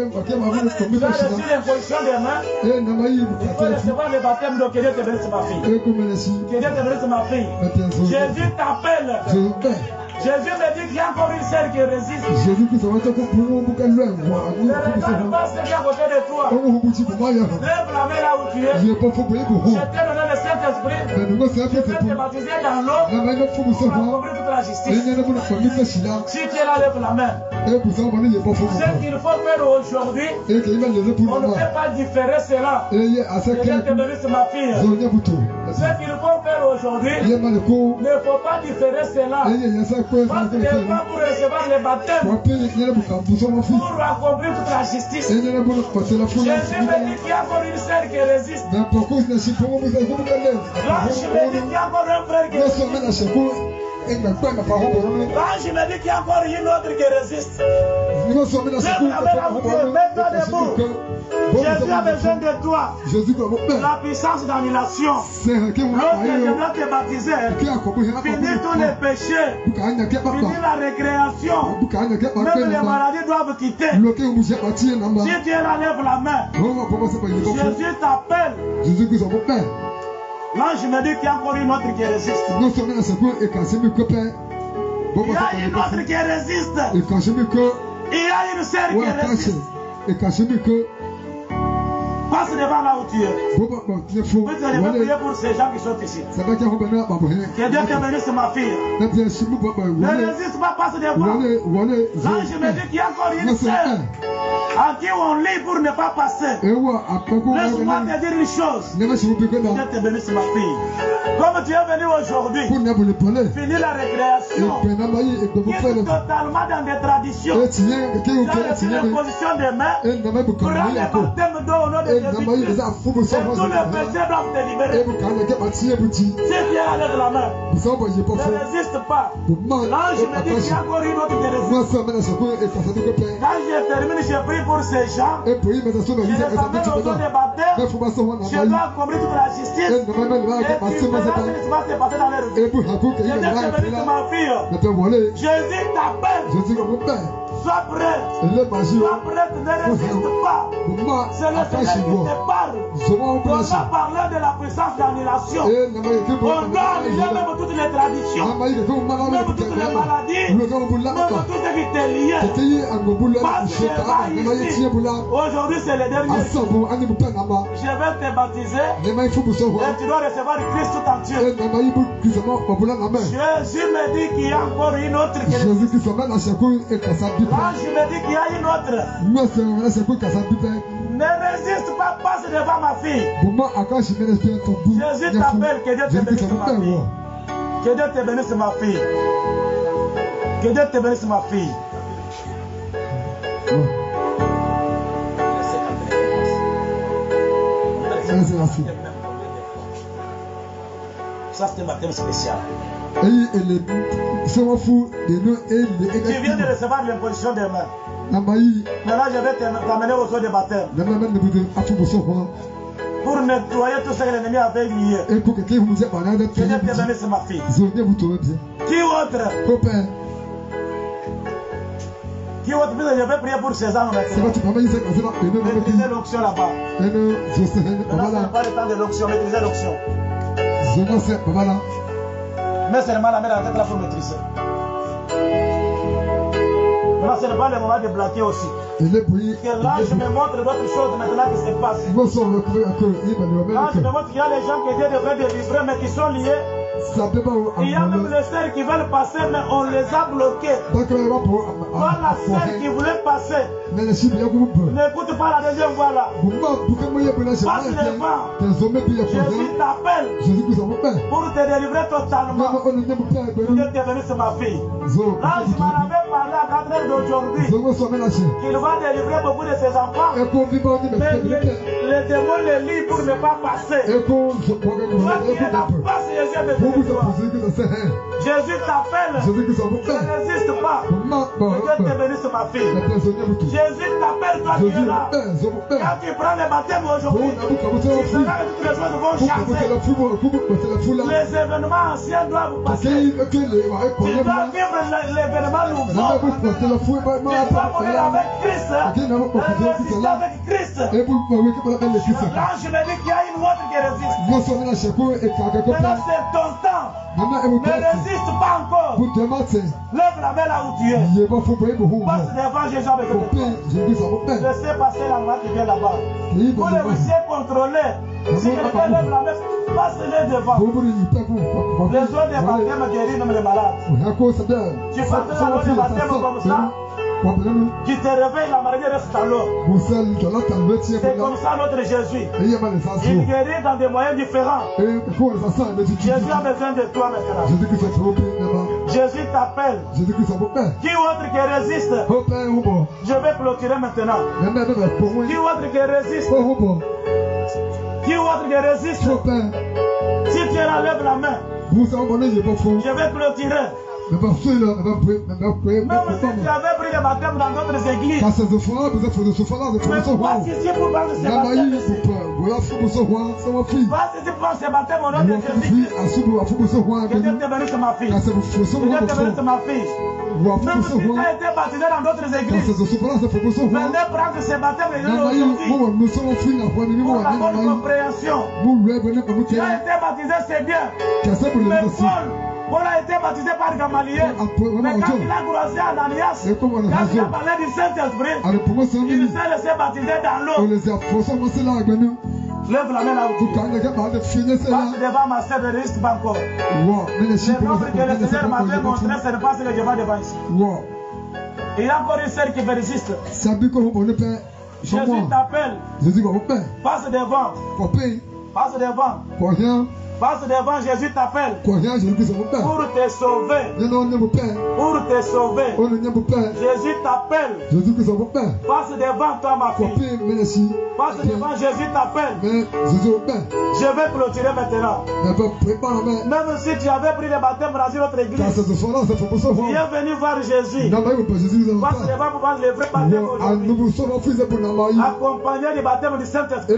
reçu l'imposition des mains. Il faut recevoir le baptême. Donc que Dieu te bénisse, ma fille. Que Dieu te bénisse, ma fille. Jésus t'appelle. Jésus me dit qu'il y a encore une sœur qui résiste. Ne regarde pas ce qui est à côté de toi. Lève la main là où tu es. Je t'ai donné le Saint-Esprit. Je vais te baptiser dans l'eau pour accomplir toute la justice. Si tu es là, lève la main. Ce qu'il faut faire aujourd'hui, on ne peut pas différer cela. Que Dieu te bénisse, ma fille. Ce qu'il faut faire aujourd'hui, il ne faut pas différer cela. Passe devant pour recevoir le baptême. Pour accomplir toute la justice. Jésus me dit qu'il y a encore une sœur qui résiste. Là, je me dis qu'il y a encore un frère qui résiste. Là, je me dis qu'il y a encore une autre qui résiste. Lève la main là où tu es. Mets-toi debout. Jésus a besoin de toi. La puissance d'annulation. Lorsque je dois te baptiser, finis tous les péchés, finis la récréation. Même les maladies doivent quitter. Si tu es là, lève la main. Jésus t'appelle. L'ange me dit qu'il y a encore une autre qui résiste. Il y a une autre qui résiste. Il y a une sœur qui résiste. Passe devant là où tu es. Vous allez prier pour ces gens qui sont ici. Que Dieu te bénisse, ma fille. Ne résiste pas, passe devant. Là, je me dis qu'il y a encore une sœur à qui on lit pour ne pas passer. Laisse-moi te dire une chose. Que Dieu te bénisse, ma fille. Comme tu es venu aujourd'hui, finis la récréation. Quitte totalement dans des traditions. Tu as l'imposition des mains. Prends le baptême d'eau au nom de Jésus. Et tous les péchés doivent te libérer. Si tu es allé de la main, ne résiste pas. L'ange me dit qu'il y a encore une autre qui résiste. Quand je termine, je prie pour ces gens. Je les amène au dos des baptêmes. Je dois accomplir toute la justice. Et tu verras ce qui va se passer dans leur vie. Je te bénisse, ma fille. Jésus t'appelle. Sois prêt. Sois prête, ne résiste pas. C'est le Seigneur qui te parle. On a parlé de la puissance d'annulation. On doit annuler même toutes les traditions, même toutes les maladies, même tout ce qui t'est lié. Parce que ici, aujourd'hui c'est le dernier jour. Je vais te baptiser et tu dois recevoir le Christ tout entier. Jésus me dit qu'il y a encore une autre qui résiste. Là, je me dis qu'il y a une autre. Ne résiste pas, passe devant ma fille. Jésus t'appelle, que Dieu te bénisse, ma fille. Que Dieu te bénisse, ma fille. Que Dieu te bénisse, ma fille. Ça, c'est un baptême spécial. Tu viens de recevoir l'imposition des mains. Maintenant, je vais t'amener au sol de baptême pour nettoyer tout ce que l'ennemi avait lié. Que Dieu te bénisse, ma fille. Qui autre? Qui autre? Je vais prier pour ces âmes maintenant. Maîtrisez l'onction là-bas. Maintenant, ce n'est pas le temps de l'onction. Maîtrisez l'onction. Mais seulement la main à la tête là pour maîtriser. Maintenant, ce n'est pas le moment de blaguer aussi. Que là, je me montre d'autres choses maintenant qui se passent. Là, je me montre qu'il y a les gens qui Dieu devrait délivrer, mais qui sont liés. Il y a même les sœurs qui veulent passer, mais on les a bloqués. Quand la sœur qui voulait passer, n'écoute pas la deuxième voix là. Passe devant. Jésus t'appelle pour te délivrer totalement. Dieu te bénisse, ma fille. Là, je m'en avais parlé à 4 heures d'aujourd'hui qu'il va délivrer beaucoup de ses enfants. Mais les démons les lient pour ne pas passer. Toi qui es là, passe Jésus avec toi. Jésus t'appelle. Ne résiste pas. Que Dieu te bénisse, ma fille. Jésus t'appelle, toi qui es là. Quand tu prends le baptême aujourd'hui, tu verras que toutes les choses vont changer. Les événements anciens doivent passer. Tu dois vivre l'événement nouveau. Tu dois mourir avec Christ. Résister avec Christ. Là, je me dis qu'il y a une autre qui résiste. Maintenant, c'est ton temps. Ne résiste pas encore. Lève la main là où tu es. Passe devant Jésus avec toi. Laissez passer la main qui vient là-bas. Vous les puissiez contrôler. Si quelqu'un lève la main, passe-les devant. Les autres des baptêmes guérissent même les malades. Tu passes dans l'autre baptême comme ça. Tu te réveilles, la maladie reste à l'eau. C'est comme ça notre Jésus. Il guérit dans des moyens différents. Jésus a besoin de toi maintenant. Jésus t'appelle. Qui autre qui résiste? Je vais clôturer maintenant. Qui autre qui résiste? Qui autre qui résiste? Si tu es là, lève la main. Je vais clôturer. Même si tu avais pris le baptême dans d'autres églises, mais voici ici pour prendre ce baptême ici. Voici ici pour prendre ce baptème au nom de Jésus-Christ. Que Dieu te bénisse, ma fille. Que Dieu te bénisse, ma fille. Même si tu as été baptisé dans d'autres églises, venez prendre ce baptême aujourd'hui. Pour la bonne compréhension. Tu as été baptisé, c'est bien. Mais Paul a été baptisé par Gamaliel. Mais quand il a croisé Ananias, quand il a parlé du Saint-Esprit, il s'est laissé baptiser dans l'eau. Lève la main là où tu es. Passe devant ma sœur de risque encore. Les nombres que le Seigneur m'avait montré, ce n'est pas ce que je vois devant ici. Il y a encore une sœur qui persiste. Jésus t'appelle. Passe devant. Passe devant. Passe devant, Jésus t'appelle pour te sauver. Pour te sauver. Jésus t'appelle. Passe devant toi, ma fille. Passe devant, Jésus t'appelle. Je vais clôturer maintenant. Même si tu avais pris le baptême dans une autre église, viens venir voir Jésus. Passe devant pour prendre le vrai baptême aujourd'hui. Accompagné du baptême du Saint-Esprit.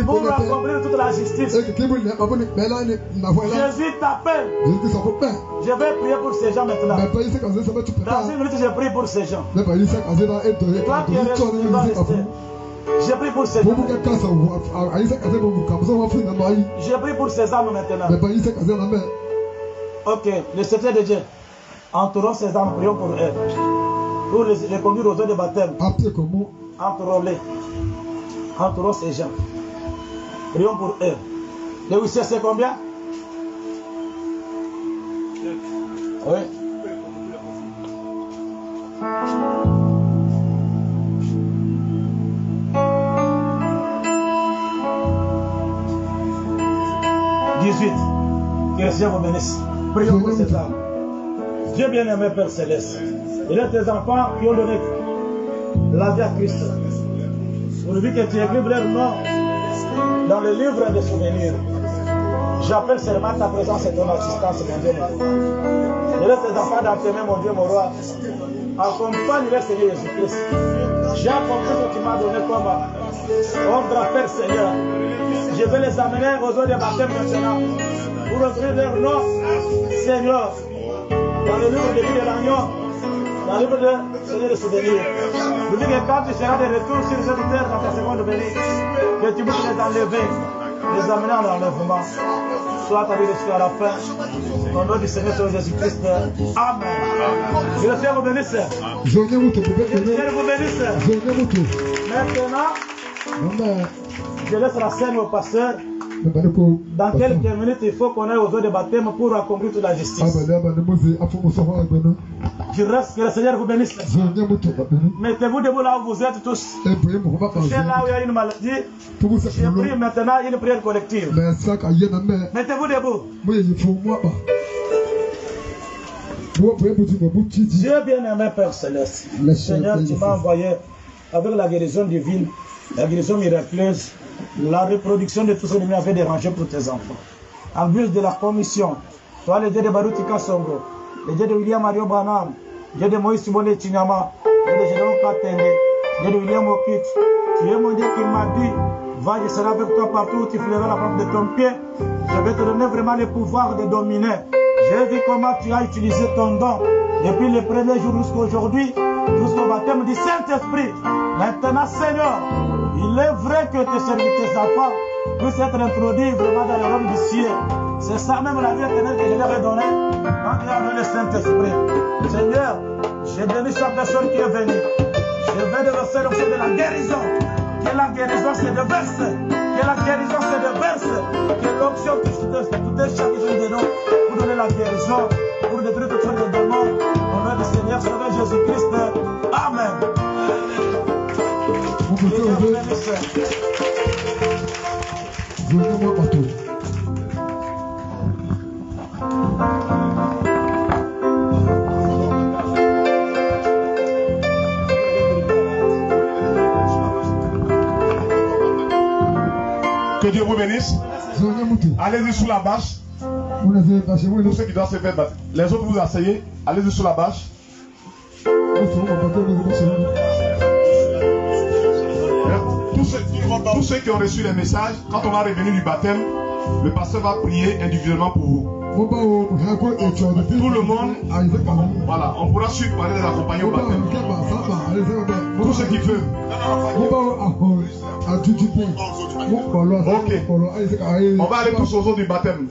Pour accomplir toute la justice. Jésus t'appelle. Je vais prier pour ces gens maintenant. Dans une minute, je prie pour ces gens. Toi qui es resté, tu dois rester. Je prie pour ces gens. Je prie pour ces âmes maintenant. Ok, le secret de Dieu. Entourons ces âmes, prions pour elles. Pour les conduire aux eaux de baptême. Entourons-les. Entourons ces gens. Prions pour eux. Le huissier, c'est combien? Oui. Que le Seigneur vous bénisse. Prions pour ces âmes. Dieu bien-aimé, Père Céleste, il y a tes enfants qui ont donné la vie à Christ. Aujourd'hui que tu écris leur nom dans le livre des souvenirs. J'appelle seulement ta présence et ton assistance, mon Dieu, mon Dieu. Il y a tes enfants dans tes mains, mon Dieu, mon roi. Accompagne-les, Seigneur Jésus-Christ. J'ai compris ce que tu m'as donné comme ordre à faire, Seigneur. Je vais les amener aux eaux de baptême maintenant pour ouvrir leur nom, Seigneur, dans le livre de vie de l'agneau, dans le livre de Seigneur de souvenirs. Je dis que quand tu seras de retour sur cette terre dans ta seconde venue, que tu puisses les enlever, les amener en enlèvement. Soit ta vie jusqu'à la fin. Au nom du Seigneur Jésus-Christ. Amen. Que le Seigneur vous bénisse. Que le Seigneur vous bénisse. Maintenant, je laisse la scène au pasteur. Dans quelques minutes, il faut qu'on aille aux eaux de baptême pour accomplir toute la justice. Je reste, que le Seigneur vous bénisse. Mettez-vous debout là où vous êtes tous. Touchez là où il y a une maladie. Je prie maintenant une prière collective. Mettez-vous debout. Dieu bien-aimé, Père Céleste. Seigneur, tu m'as envoyé avec la guérison divine, la guérison miraculeuse, la reproduction de tout ce qui m'avait dérangé pour tes enfants. En plus de la commission, toi le Dieu de Baruti Kassongo, le Dieu de William Mario Branham, Dieu de Moïse Sibole Chinyama, Dieu de Jérôme Katende, Dieu de William Okit, tu es mon Dieu qui m'a dit, va, je serai avec toi partout où tu fleuras la plante de ton pied, je vais te donner vraiment le pouvoir de dominer. J'ai vu comment tu as utilisé ton don depuis le premier jour jusqu'à aujourd'hui, jusqu'au baptême du Saint-Esprit. Maintenant, Seigneur, il est vrai que tes enfants puissent être introduits vraiment dans le royaume du ciel. C'est ça même la vie éternelle que je leur ai donnée quand il a donné le Saint-Esprit. Seigneur, j'ai béni chaque personne qui est venue. Je vais de faire l'option de la guérison. Que la guérison se déverse. Que la guérison se déverse. Que l'option puisse tout chaque jour de nous pour donner la guérison, pour détruire toutes sortes de démons. Au nom du Seigneur, Sauveur Jésus-Christ. Amen. Que Dieu vous bénisse. Allez-y sous la bâche. Tous ceux qui doivent se faire baptiser. Les autres, vous asseyez. Allez-y sur la bâche. Tous ceux qui ont reçu les messages, quand on va revenir du baptême, le pasteur va prier individuellement pour vous. Tout le monde, voilà, on pourra suivre par les accompagner au baptême. Tous ceux qui peuvent. Ok. On va aller tous aux eaux du baptême.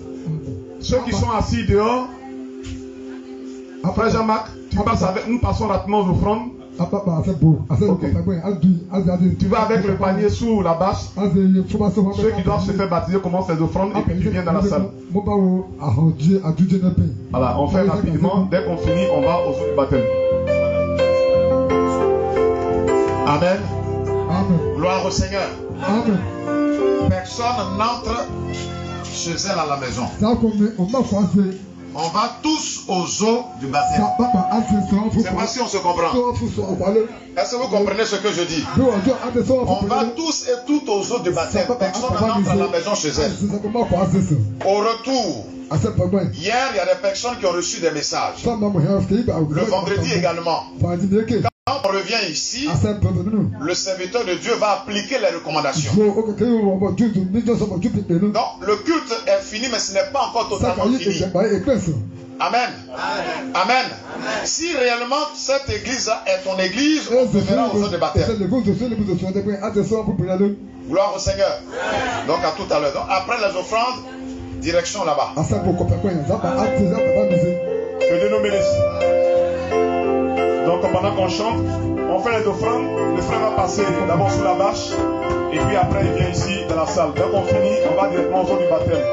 Ceux qui sont assis dehors, Frère Jean-Marc, tu passes avec nous, passons rapidement aux offrandes. Okay. Tu vas avec le panier sous la bâche. Ceux qui doivent se faire baptiser commencent les offrandes et puis tu viens dans la salle. Voilà, on fait rapidement. Dès qu'on finit, on va aux eaux du baptême. Amen. Amen. Gloire au Seigneur. Amen. Personne n'entre chez elle à la maison. On va tous aux eaux du baptême. C'est pas si on se comprend. Est-ce que vous comprenez ce que je dis? On va tous et toutes aux eaux du baptême. Personne n'entre à la maison chez elle. Au retour, hier, il y a des personnes qui ont reçu des messages. Le vendredi également. Quand on revient ici, le serviteur de Dieu va appliquer les recommandations. Donc, le culte est fini, mais ce n'est pas encore totalement fini. Amen. Amen. Si réellement cette église est ton église, on te verra aux eaux de baptême. Gloire au Seigneur. Donc, à tout à l'heure. Donc, après les offrandes, direction là-bas. Que Dieu nous bénisse. Donc pendant qu'on chante, on fait les offrandes. Le frère va passer d'abord sous la bâche. Et puis après il vient ici dans la salle. Dès qu'on finit, on va directement au jour du baptême.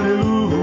Alléluia.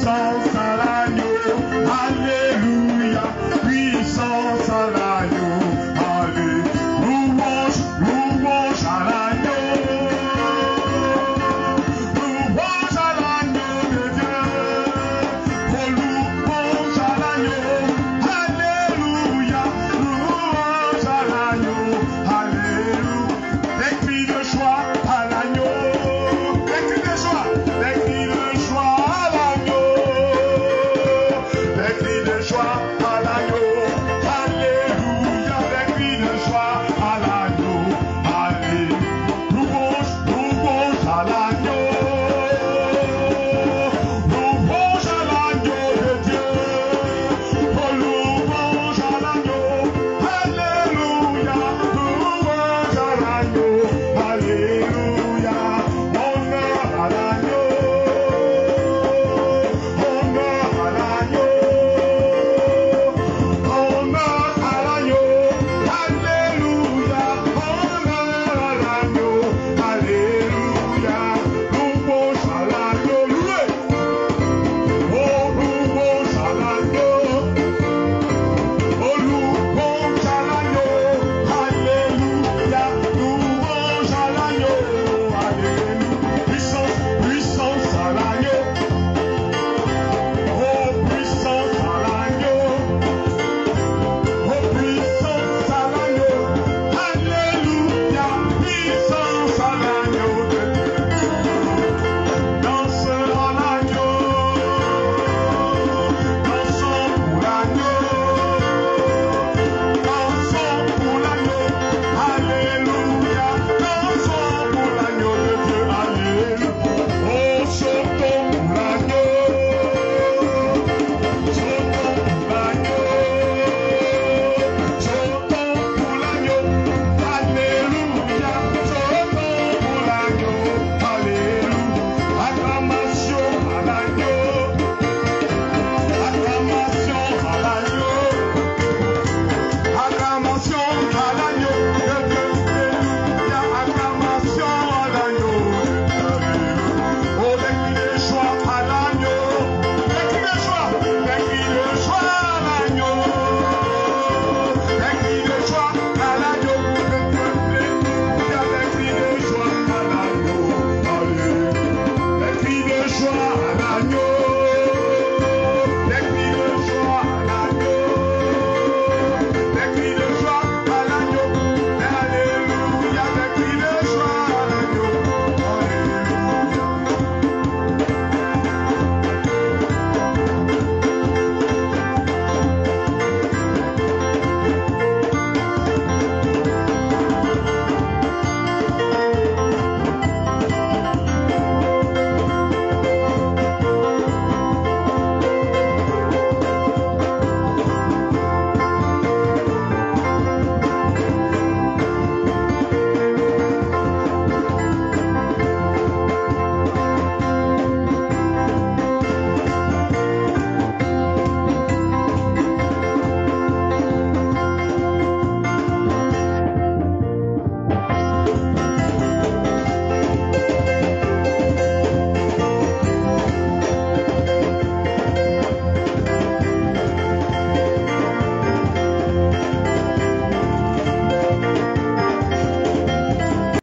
puissance.